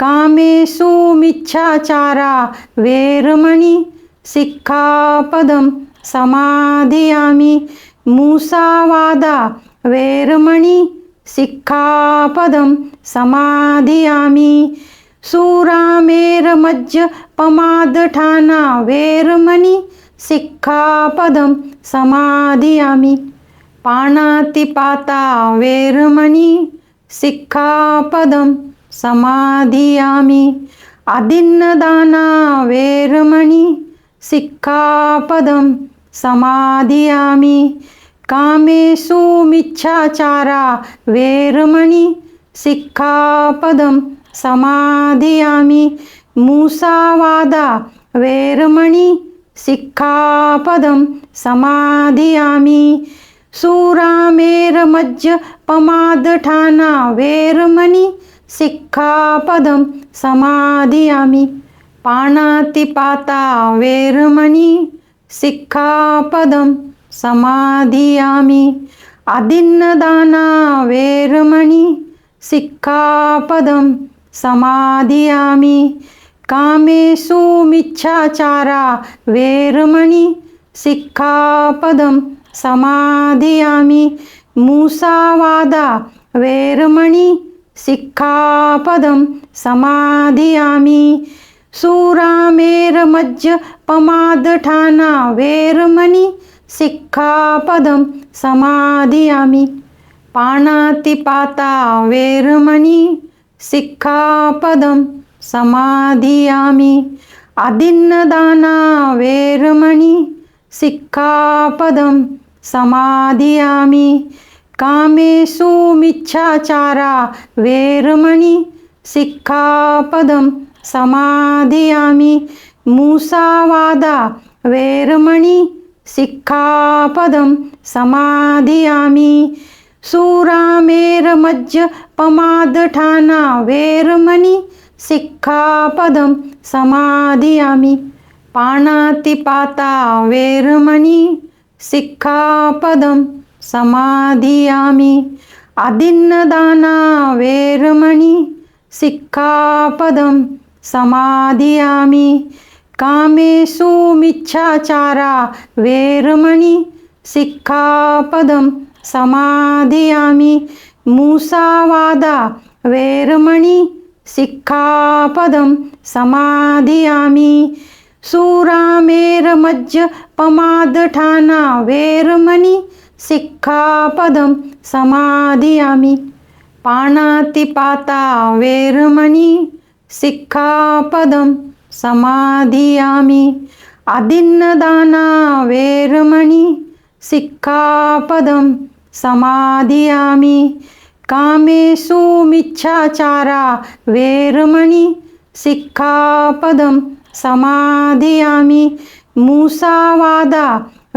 कामेषु मिच्छाचारा वेरमणि सिक्खापदं समाधियामि मूसावादा वेरमणि सिक्खापदं समाधियामि सुरामेरमज्जपमादठाना वेरमणि सिक्खापदं समाधियामि पाणातिपाता वेरमणि सिक्खापदं समाधियामि आदिन्नदाना वेरमणि सिक्खापदं समाधियामि कामेषु मिच्छाचारा वेरमणि सिक्खापदं समाधियामि मूसावादा वेरमणि सिक्खापदं समाधियामि सुरामेरमज्जपमादठाना वेरमणि सिक्खापदं समाधियामि पाणातिपाता वेरमणि सिक्खापदं समाधियामि आदिन्नदाना वेरमणि सिक्खापदं समाधियामि कामेषु मिच्छाचारा वेरमणि सिक्खापदं समाधियामि मूसावादा वेरमणि सिक्खापदं समाधियामि सुरामेरमज्जपमादठाना वेरमणि सिक्खापदं समाधियामि पाणातिपाता वेरमणि सिक्खापदं समाधियामि आदिन्नदाना वेरमणि सिक्खापदं समाधियामि कामेषु मिच्छाचारा वेरमणि सिक्खापदं समाधियामि मूसावादा वेरमणि सिक्खापदं समाधियामि सुरामेरमज्जपमादठाना वेरमणि सिक्खापदं समाधियामि पाणातिपाता वेरमणि सिक्खापदं समाधियामि आदिन्नदाना वेरमणि सिक्खापदं समाधियामि कामेषु मिच्छाचारा वेरमणि सिक्खापदं समाधियामि मूसावादा वेरमणि सिक्खापदं समाधियामि सुरामेरमज्जपमादठाना वेरमणि सिक्खापदं समाधियामि पाणातिपाता वेरमणि सिक्खापदं समाधियामि आदिन्नदाना वेरमणि सिक्खापदं समाधियामि कामेषु मिच्छाचारा वेरमणि सिक्खापदं समाधियामि मूसावादा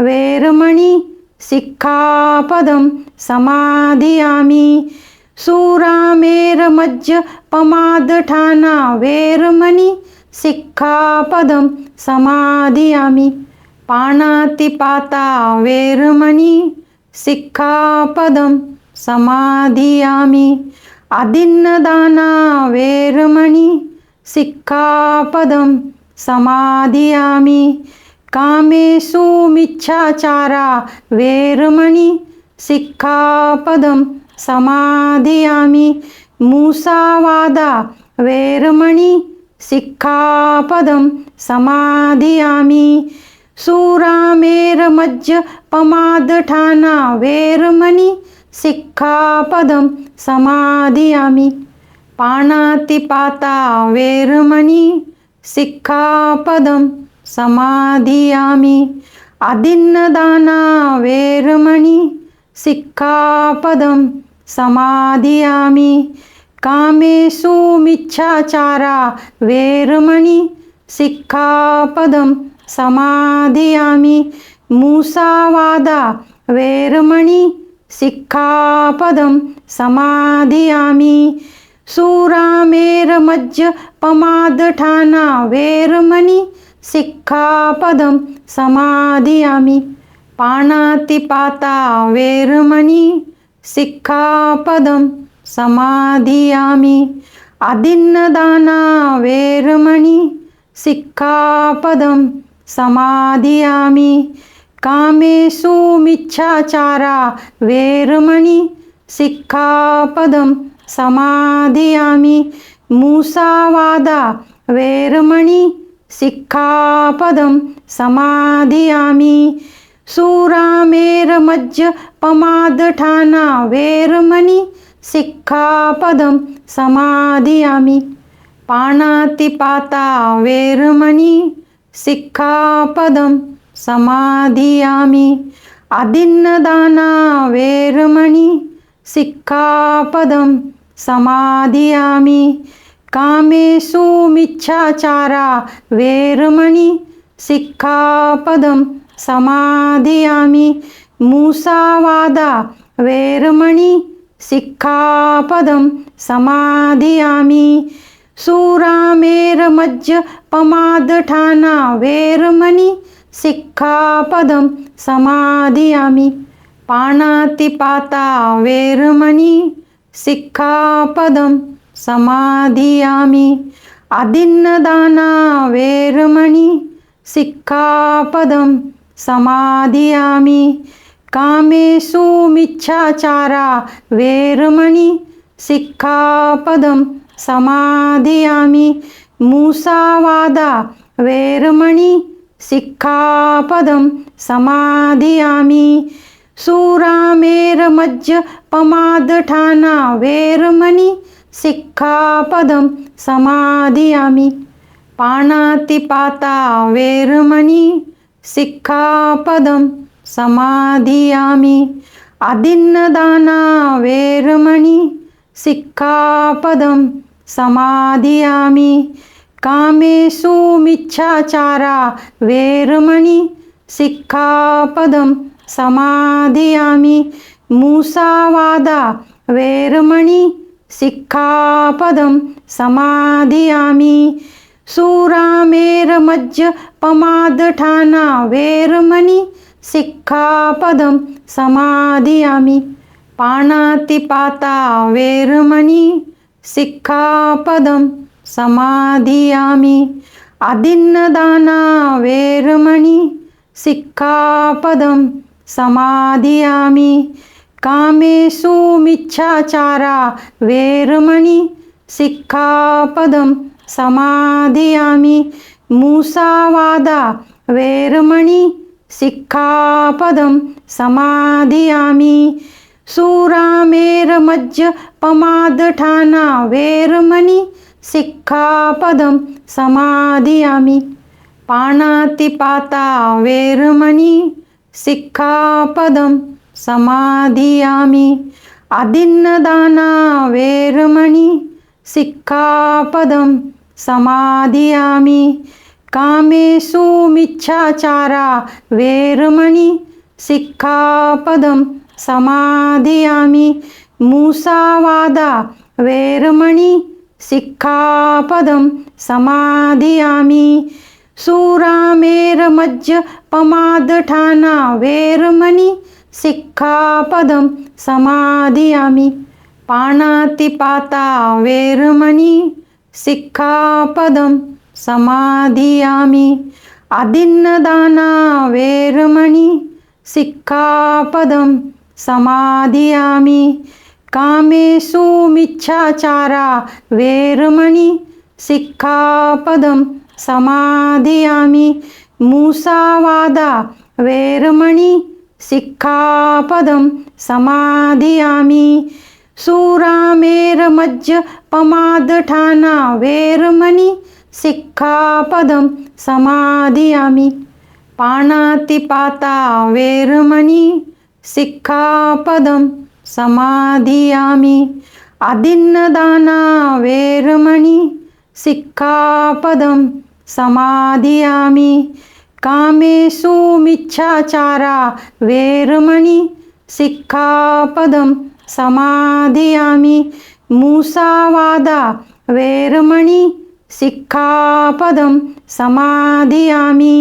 वेरमणि सिक्खापदं समाधियामि सुरामेरमज्जपमादठाना वेरमणि सिक्खापदं समाधियामि पाणातिपाता वेरमणि सिक्खापदं समाधियामि आदिन्नदाना वेरमणि सिक्खापदं समाधियामि कामेषु मिच्छाचारा वेरमणि सिक्खापदं समाधियामि मूसावादा वेरमणि सिक्खापदं समाधियामि सुरामेरमज्जपमादठाना वेरमणि सिक्खापदं समाधियामि पाणातिपाता वेरमणि सिक्खापदं समाधियामि आदिन्नदाना वेरमणि सिक्खापदं समाधियामि कामेषु मिच्छाचारा वेरमणि सिक्खापदं समाधियामि मूसावादा वेरमणि सिक्खापदं समाधियामि सुरामेरमज्जपमादठाना वेरमणि सिक्खापदं समाधियामि पाणातिपाता वेरमणि सिक्खापदं समाधियामि आदिन्नदाना वेरमणि सिक्खापदं समाधियामि कामेषु मिच्छाचारा वेरमणि सिक्खापदं समाधियामि मूसावादा वेरमणि सिक्खापदं समाधियामि सुरामेरमज्जपमादठाना वेरमणि सिक्खापदं समाधियामि पाणातिपाता वेरमणि सिक्खापदं समाधियामि आदिन्नदाना वेरमणि सिक्खापदं समाधियामि कामेषु मिच्छाचारा वेरमणि सिक्खापदं समाधियामि मूसावादा वेरमणि सिक्खापदं समाधियामि सुरामेरमज्जपमादठाना वेरमणि सिक्खापदं समाधियामि पाणातिपाता वेरमणि सिक्खापदं समाधियामि आदिन्नदाना वेरमणि सिक्खापदं समाधियामि कामेषु मिच्छाचारा वेरमणि सिक्खापदं समाधियामि मूसावादा वेरमणि सिक्खापदं समाधियामि सुरामेरमज्जपमादठाना वेरमणि सिक्खापदं समाधियामि पाणातिपाता वेरमणि सिक्खापदं समाधियामि आदिन्नदाना वेरमणि सिक्खापदं समाधियामि कामेषु मिच्छाचारा वेरमणि सिक्खापदं समाधियामि मूसावादा वेरमणि सिक्खापदं समाधियामि सुरामेरमज्जपमादठाना वेरमणि सिक्खापदं समाधियामि पाणातिपाता वेरमणि सिक्खापदं समाधियामि आदिन्नदाना वेरमणि सिक्खापदं समाधियामि कामेषु मिच्छाचारा वेरमणि सिक्खापदं समाधियामि मूसावादा वेरमणि सिक्खापदं समाधियामि सुरामेरमज्जपमादठाना वेरमणि सिक्खापदं समाधियामि पाणातिपाता वेरमणि सिक्खापदं समाधियामि आदिन्नदाना वेरमणि सिक्खापदं समाधियामि कामेषु मिच्छाचारा वेरमणि सिक्खापदं समाधियामि मूसावादा वेरमणि सिक्खापदं समाधियामि सुरामेरमज्जपमादठाना वेरमणि सिक्खापदं समाधियामि पाणातिपाता वेरमणि सिक्खापदं समाधियामि आदिन्नदाना वेरमणि सिक्खापदं समाधियामि कामेषु मिच्छाचारा वेरमणि सिक्खापदं समाधियामि मूसावादा वेरमणि सिक्खापदं समाधियामि सुरामेरमज्जपमादठाना वेरमणि सिक्खापदं समाधियामि पाणातिपाता वेरमणि सिक्खापदं समाधियामि आदिन्नदाना वेरमणि सिक्खापदं समाधियामि कामेषु मिच्छाचारा वेरमणि सिक्खापदं समाधियामि मूसावादा वेरमणि सिक्खापदं समाधियामि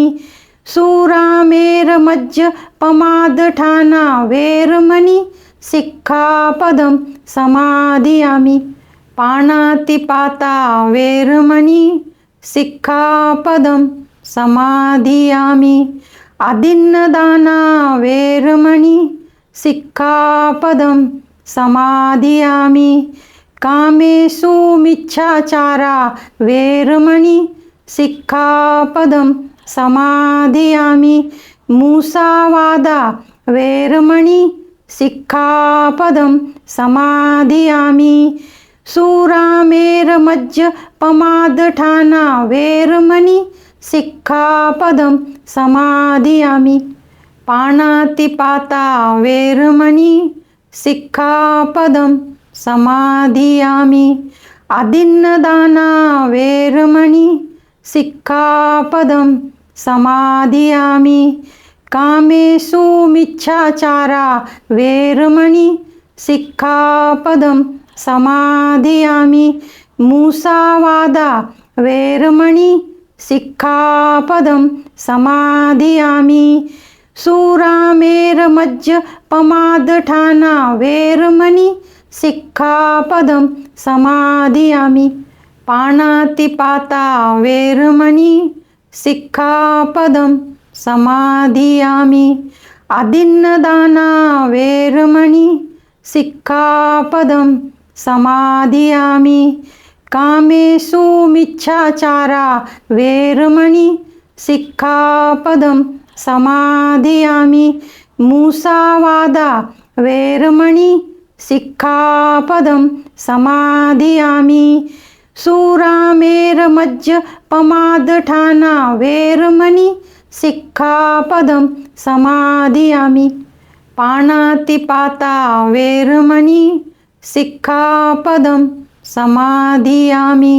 सुरामेरमज्जपमादठाना वेरमणि सिक्खापदं समाधियामि पाणातिपाता वेरमणि सिक्खापदं समाधियामि आदिन्नदाना वेरमणि सिक्खापदं समाधियामि कामेषु मिच्छाचारा वेरमणि सिक्खापदं समाधियामि मूसावादा वेरमणि सिक्खापदं समाधियामि सुरामेरमज्जपमादठाना वेरमणि सिक्खापदं समाधियामि पाणातिपाता वेरमणि सिक्खापदं समाधियामि अदिन्नदाना वेरमणि सिक्खापदं समाधियामि कामेषु मिच्छाचारा वेरमणि सिक्खापदं समाधियामि मूसावादा वेरमणि सिक्खापदं समाधियामि सुरामेरमज्जपमादठाना वेरमणि सिक्खापदं समाधियामि पाणातिपाता वेरमणि सिक्खापदं समाधियामि अदिन्नदाना वेरमणि सिक्खापदं समाधियामि कामेषु मिच्छाचारा वेरमणि सिक्खापदं समाधियामि मूसावादा वेरमणि सिक्खापदं समाधियामि सुरामेरमज्जपमादठाना वेरमणि सिक्खापदं समाधियामि पाणातिपाता वेरमणि सिक्खापदं समाधियामि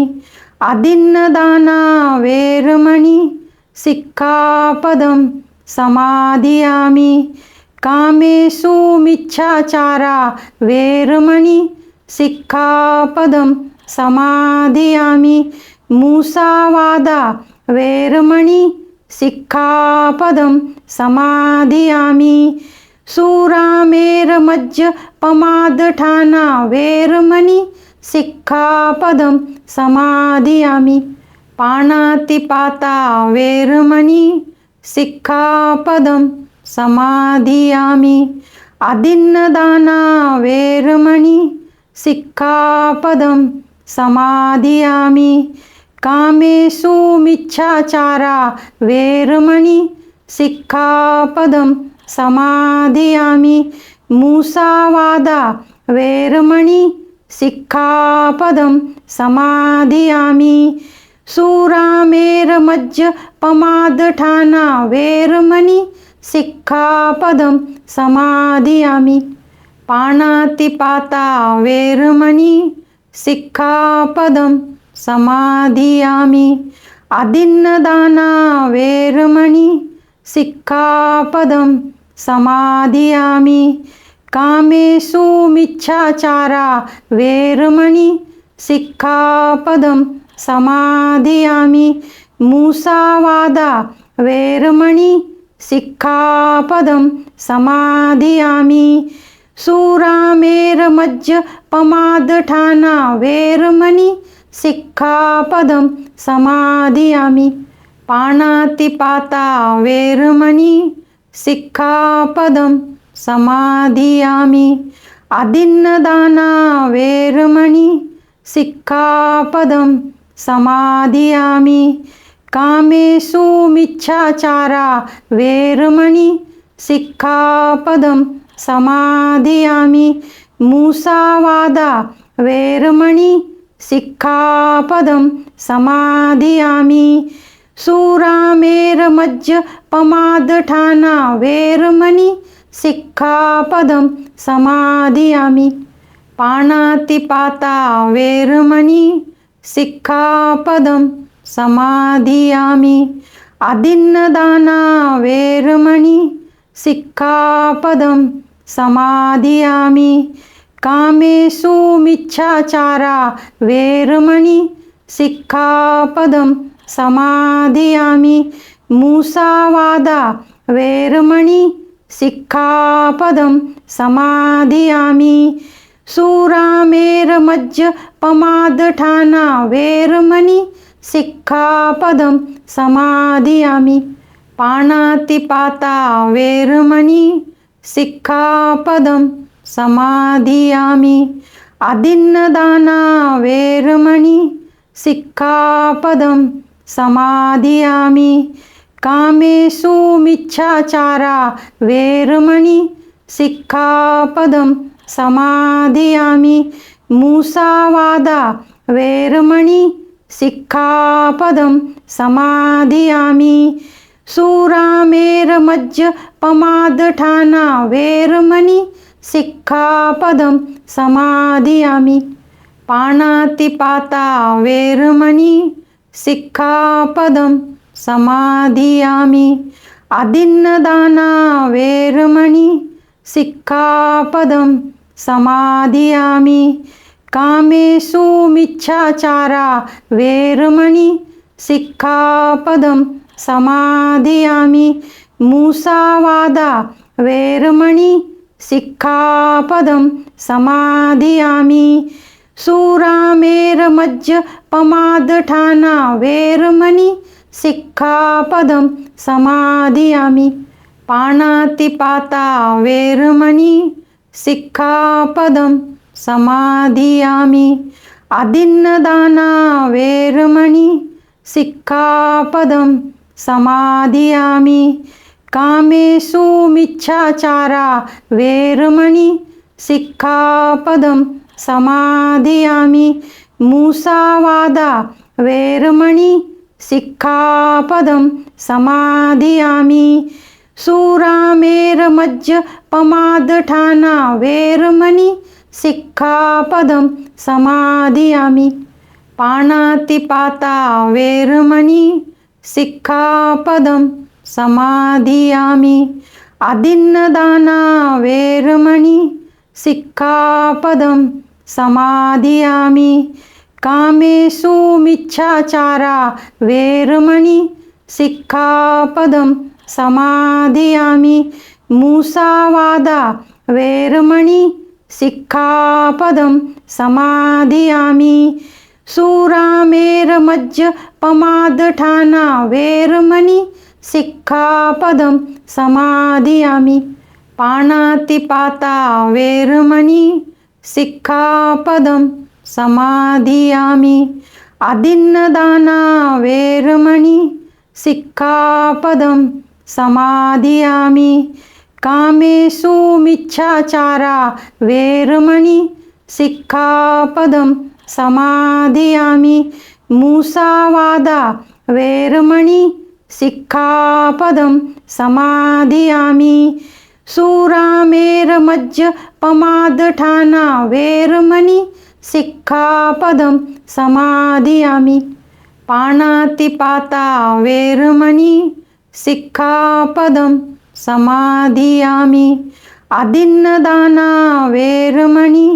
अदिन्नदाना वेरमणि सिक्खापदं समाधियामि कामेषु मिच्छाचारा वेरमणि सिक्खापदं समाधियामि मूसावादा वेरमणि सिक्खापदं समाधियामि सुरामेरमज्जपमादठाना वेरमणि सिक्खापदं समाधियामि पाणातिपाता वेरमणि सिक्खापदं समाधियामि अदिन्नदाना वेरमणि सिक्खापदं समाधियामि कामेषु मिच्छाचारा वेरमणि सिक्खापदं समाधियामि मूसावादा वेरमणि सिक्खापदं समाधियामि सुरामेरमज्जपमादठाना वेरमणि सिक्खापदं समाधियामि पाणातिपाता वेरमणि सिक्खापदं समाधियामि अदिन्नदाना वेरमणि सिक्खापदं समाधियामि कामेषु मिच्छाचारा वेरमणि सिक्खापदं समाधियामि मूसावादा वेरमणि सिक्खापदं समाधियामि सुरामेरमज्जपमादठाना वेरमणि सिक्खापदं समाधियामि पाणातिपाता वेरमणि सिक्खापदं समाधियामि अदिन्नदाना वेरमणि सिक्खापदं समाधियामि कामेषु मिच्छाचारा वेरमणि सिक्खापदं समाधियामि मूसावादा वेरमणि सिक्खापदं समाधियामि सुरामेरमज्जपमादठाना वेरमणि सिक्खापदं समाधियामि पाणातिपाता वेरमणि सिक्खापदं समाधियामि अदिन्नदाना वेरमणि सिक्खापदं समाधियामि कामेषु मिच्छाचारा वेरमणि सिक्खापदं समाधियामि मूसावादा वेरमणि सिक्खापदं समाधियामि सुरामेरमज्जपमादठाना वेरमणि सिक्खापदं समाधियामि पाणातिपाता वेरमणि सिक्खापदं समाधियामि अदिन्नदाना वेरमणि सिक्खापदं समाधियामि कामेषु मिच्छाचारा वेरमणि सिक्खापदं समाधियामि मूसावादा वेरमणि सिक्खापदं समाधियामि सुरामेरमज्जपमादठाना वेरमणि सिक्खापदं समादियामि। पाणातिपाता वेरमणि सिक्खापदं समादियामि। आदिन्नदाना वेरमणि सिक्खापदं समादियामि। कामेषु मिच्छाचारा वेरमणि सिक्खापदं समादियामि। मूसावादा वेरमणि सिक्खापदं समादियामि। सुरामेरमज्जपमादठाना वेरमणि सिक्खापदं समादियामि। पाणातिपाता वेरमणि सिक्खापदं समादियामि। आदिन्नदाना वेरमणि सिक्खापदं समादियामि। कामेषु मिच्छाचारा वेरमणि सिक्खापदं समादियामि। मूसावादा वेरमणि सिक्खापदं समादियामि। सुरामेरमज्जपमादठाना वेरमणि सिक्खापदं समादियामि। पाणातिपाता वेरमणि सिक्खापदं समादियामि। आदिन्नदाना वेरमणि सिक्खापदं समादियामि। कामेषु मिच्छाचारा वेरमणि सिक्खापदं समादियामि। मूसावादा वेरमणि सिक्खापदं समादियामि। सुरामेरमज्जपमादठाना वेरमणि सिक्खापदं समादियामि। पाणातिपाता वेरमणि सिक्खापदं समादियामि। आदिन्नदाना वेरमणि सिक्खापदं समादियामि। कामेषु मिच्छाचारा वेरमणि सिक्खापदं समादियामि। मूसावादा वेरमणि सिक्खापदं समादियामि। सुरामेरमज्जपमादठाना वेरमणि सिक्खापदं समादियामि। पाणातिपाता वेरमणि सिक्खापदं समादियामि। आदिन्नदाना वेरमणि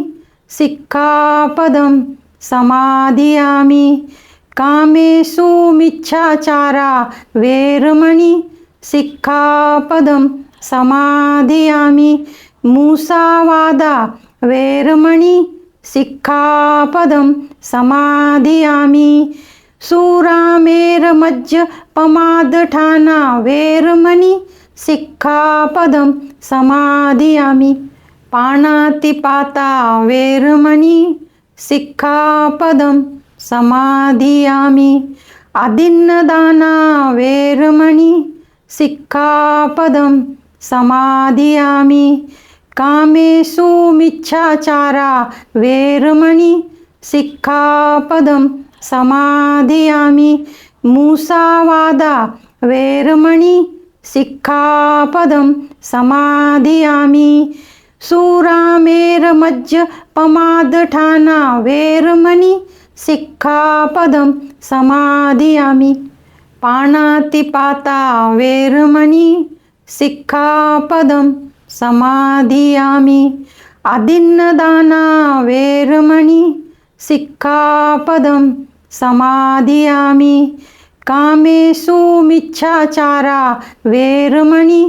सिक्खापदं समादियामि। कामेषु मिच्छाचारा वेरमणि सिक्खापदं समादियामि। मूसावादा वेरमणि सिक्खापदं समादियामि। सुरामेरमज्जपमादठाना वेरमणि सिक्खापदं समादियामि। पाणातिपाता वेरमणि सिक्खापदं समादियामि। आदिन्नदाना वेरमणि सिक्खापदं समादियामि। कामेषु मिच्छाचारा वेरमणि सिक्खापदं समादियामि। मूसावादा वेरमणि सिक्खापदं समादियामि। सुरामेरमज्जपमादठाना वेरमणि सिक्खापदं समादियामि। पाणातिपाता वेरमणि सिक्खापदं समादियामि। आदिन्नदाना वेरमणि सिक्खापदं समादियामि। कामेषु मिच्छाचारा वेरमणि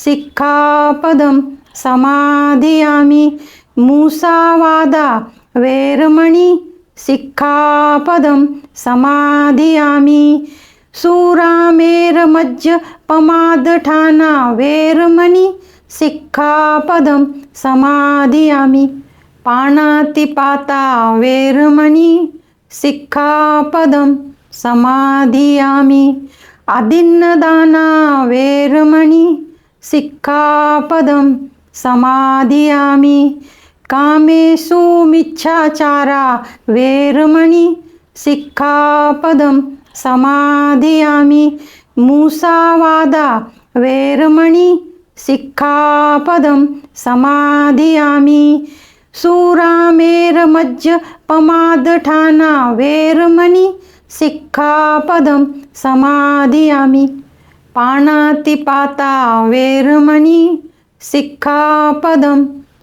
सिक्खापदं समादियामि। मूसावादा वेरमणि सिक्खापदं समादियामि। सुरामेरमज्जपमादठाना वेरमणि सिक्खापदं समादियामि। पाणातिपाता वेरमणि सिक्खापदं समादियामि। आदिन्नदाना वेरमणि सिक्खापदं समादियामि। कामेषु मिच्छाचारा वेरमणि सिक्खापदं समादियामि। मूसावादा वेरमणि सिक्खापदं समाधियामि सुरामेरमज्जपमादठाना वेरमणि सिक्खापदं समाधियामि पाणातिपाता वेरमणि सिक्खापदं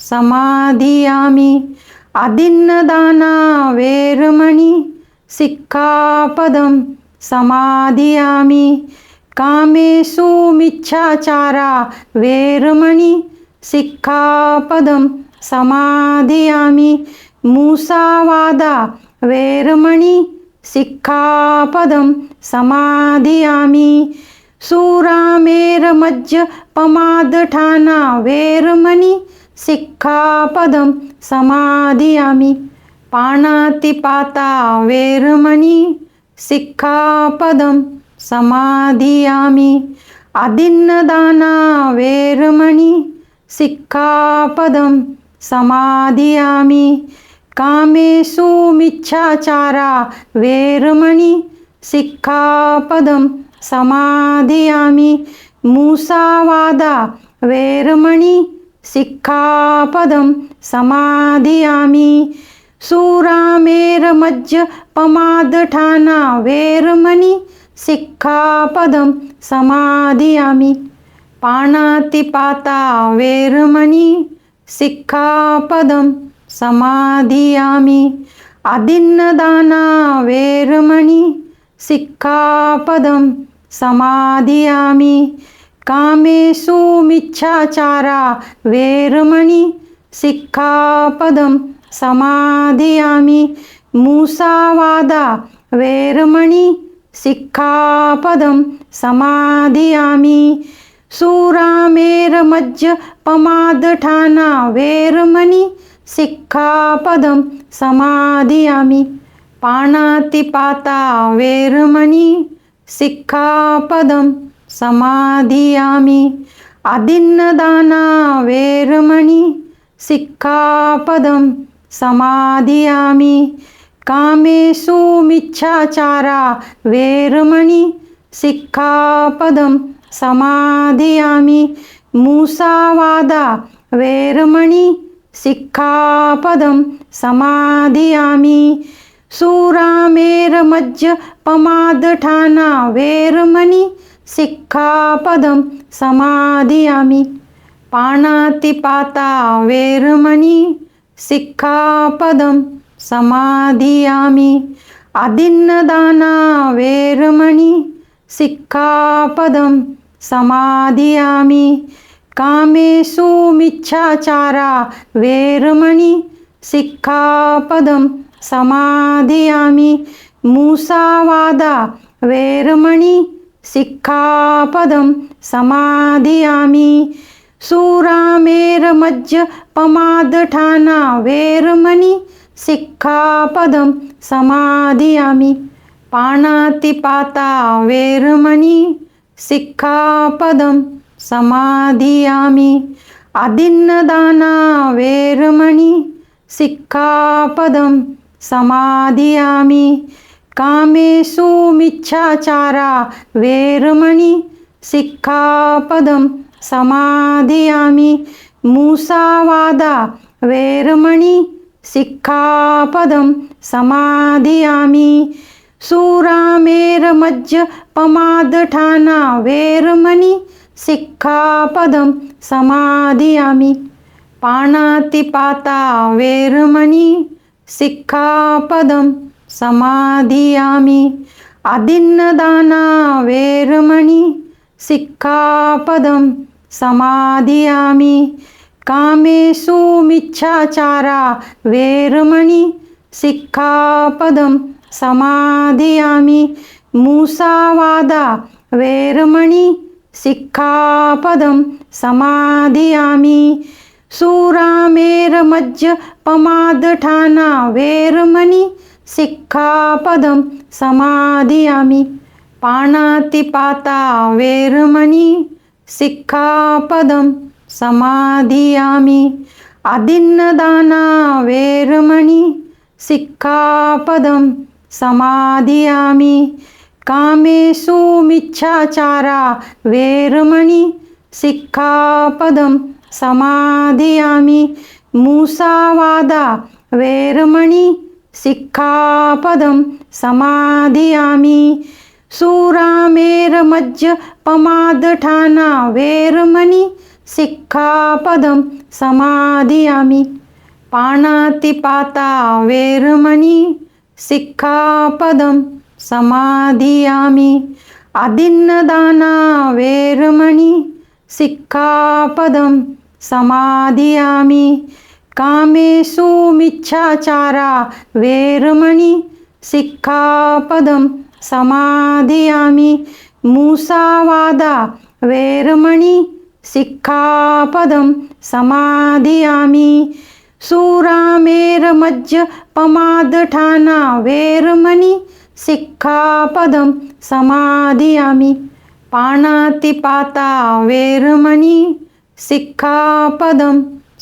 समाधियामि आदिन्नदाना वेरमणि सिक्खापदं समाधियामि कामेषु मिच्छाचारा वेरमणि सिक्खापदं समाधियामि मूसावादा वेरमणि सिक्खापदं समाधियामि सुरामेरमज्जपमादठाना वेरमणि सिक्खापदं समाधियामि पाणातिपाता वेरमणि सिक्खापदं समाधियामि आदिन्नदाना वेरमणि सिक्खापदं समाधियामि कामेषु मिच्छाचारा वेरमणि सिक्खापदं समाधियामि मूसावादा वेरमणि सिक्खापदं समाधियामि सुरामेरमज्जपमादठाना वेरमणि सिक्खापदं समाधियामि पाणातिपाता वेरमणि सिक्खापदं समाधियामि आदिन्नदाना वेरमणि सिक्खापदं समाधियामि कामेषु मिच्छाचारा वेरमणि सिक्खापदं समाधियामि मूसावादा वेरमणि सिक्खापदं समाधियामि सुरामेरमज्जपमादठाना वेरमणि सिक्खापदं समाधियामि पाणातिपाता वेरमणि सिक्खापदं समाधियामि आदिन्नदाना वेरमणि सिक्खापदं समाधियामि कामेषु मिच्छाचारा वेरमणि सिक्खापदं समाधियामि मूसावादा वेरमणि सिक्खापदं समाधियामि सुरामेरमज्जपमादठाना वेरमणि सिक्खापदं समाधियामि पाणातिपाता वेरमणि सिक्खापदं समाधियामि आदिन्नदाना वेरमणि सिक्खापदं समाधियामि कामेषु मिच्छाचारा वेरमणि सिक्खापदं समाधियामि मूसावादा वेरमणि सिक्खापदं समाधियामि सुरामेरमज्जपमादठाना वेरमणि सिक्खापदं समाधियामि पाणातिपाता वेरमणि सिक्खापदं समाधियामि आदिन्नदाना वेरमणि सिक्खापदं समाधियामि कामेषु मिच्छाचारा वेरमणि सिक्खापदं समाधियामि मूसावादा वेरमणि सिक्खापदं समाधियामि सुरामेरमज्जपमादठाना वेरमणि सिक्खापदं समाधियामि पाणातिपाता वेरमणि सिक्खापदं समाधियामि आदिन्नदाना वेरमणि सिक्खापदं समाधियामि कामेषु मिच्छाचारा वेरमणि सिक्खापदं समाधियामि मूसावादा वेरमणि सिक्खापदं समाधियामि सुरामेरमज्जपमादठाना वेरमणि सिक्खापदं समाधियामि पाणातिपाता वेरमणि सिक्खापदं समाधियामि आदिन्नदाना वेरमणि सिक्खापदं समाधियामि कामेषु मिच्छाचारा वेरमणि सिक्खापदं समाधियामि मूसावादा वेरमणि सिक्खापदं समाधियामि सुरामेरमज्जपमादठाना वेरमणि सिक्खापदं समाधियामि पाणातिपाता वेरमणि सिक्खापदं समाधियामि अदिन्नदाना वेरमणि सिक्खापदं समाधियामि कामेषु मिच्छाचारा वेरमणि सिक्खापदं समाधियामि मूसावादा वेरमणि सिक्खापदं समाधियामि सुरामेरमज्जपमादठाना वेरमणि सिक्खापदं समाधियामि पाणातिपाता वेरमणि सिक्खापदं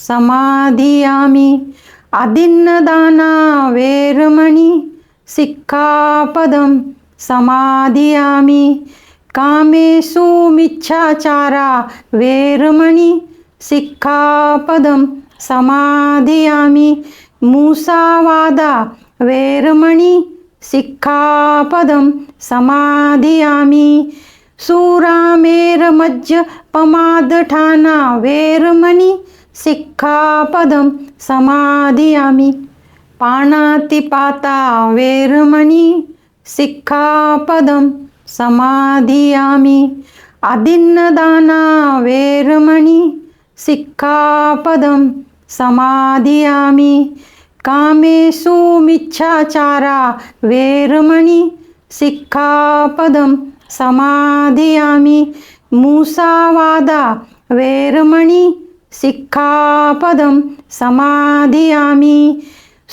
समाधियामि अदिन्नदाना वेरमणि सिक्खापदं समाधियामि कामेषु मिच्छाचारा वेरमणि सिक्खापदं समाधियामि मूसावादा वेरमणि सिक्खापदं समाधियामि सुरामेरमज्जपमादठाना वेरमणि सिक्खापदं समाधियामि पाणातिपाता वेरमणि सिक्खापदं समाधियामि अदिन्नदाना वेरमणि सिक्खापदं समाधियामि कामेषु मिच्छाचारा वेरमणि सिक्खापदं समाधियामि मूसावादा वेरमणि सिक्खापदं समाधियामि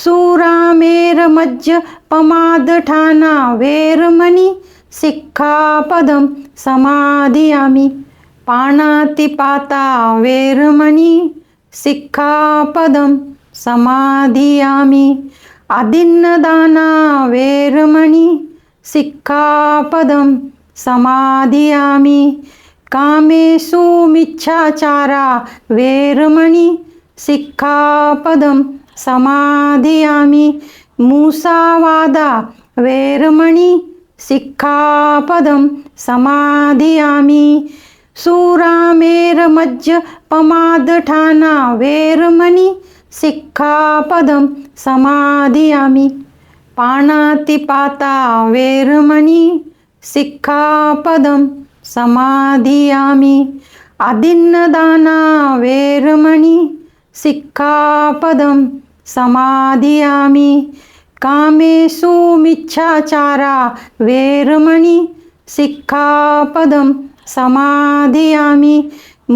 सुरामेरमज्जपमादठाना वेरमणि सिक्खापदं समाधियामि पाणातिपाता वेरमणि सिक्खापदं समाधियामि अदिन्नदाना वेरमणि सिक्खापदं समाधियामि कामेषु मिच्छाचारा वेरमणि सिक्खापदं समाधियामि मूसावादा वेरमणि सिक्खापदं समाधियामि सुरामेरमज्जपमादठाना वेरमणि सिक्खापदं समाधियामि पाणातिपाता वेरमणि सिक्खापदं समाधियामि अदिन्नदाना वेरमणि सिक्खापदं समाधियामि कामेषु मिच्छाचारा वेरमणि सिक्खापदं समाधियामि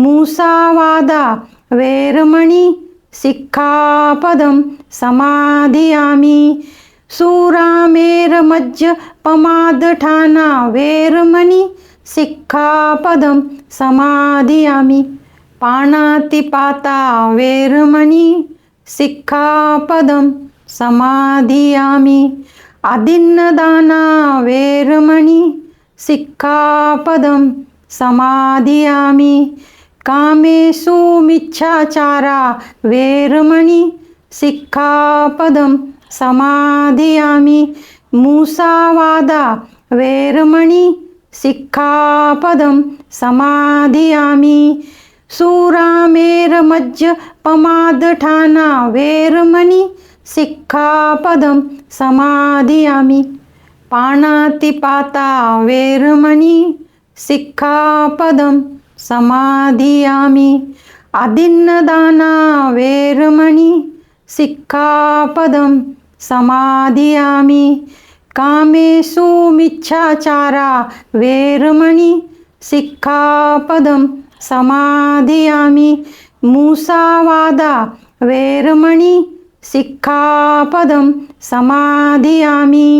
मूसावादा वेरमणि सिक्खापदं समाधियामि सुरामेरमज्जपमादठाना वेरमणि सिक्खापदं समाधियामि पाणातिपाता वेरमणि सिक्खापदं समाधियामि अदिन्नदाना वेरमणि सिक्खापदं समाधियामि कामेषु मिच्छाचारा वेरमणि सिक्खापदं समाधियामि मूसावादा वेरमणि सिक्खापदं समाधियामि सुरामेरमज्जपमादठाना वेरमणि सिक्खापदं समाधियामि पाणातिपाता वेरमणि सिक्खापदं समाधियामि अदिन्नदाना वेरमणि सिक्खापदं समाधियामि कामेषु मिच्छाचारा वेरमणि सिक्खापदं समाधियामि मूसावादा वेरमणि सिक्खापदं समाधियामि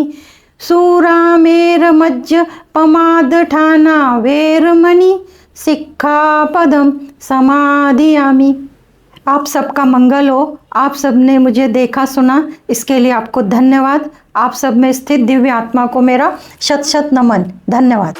सुरामेरमज्जपमादठाना वेरमणि सिक्खापदं समाधियामि। आप सबका मंगल हो। आप सब ने मुझे देखा सुना, इसके लिए आपको धन्यवाद। आप सब में स्थित दिव्य आत्मा को मेरा शत शत नमन। धन्यवाद।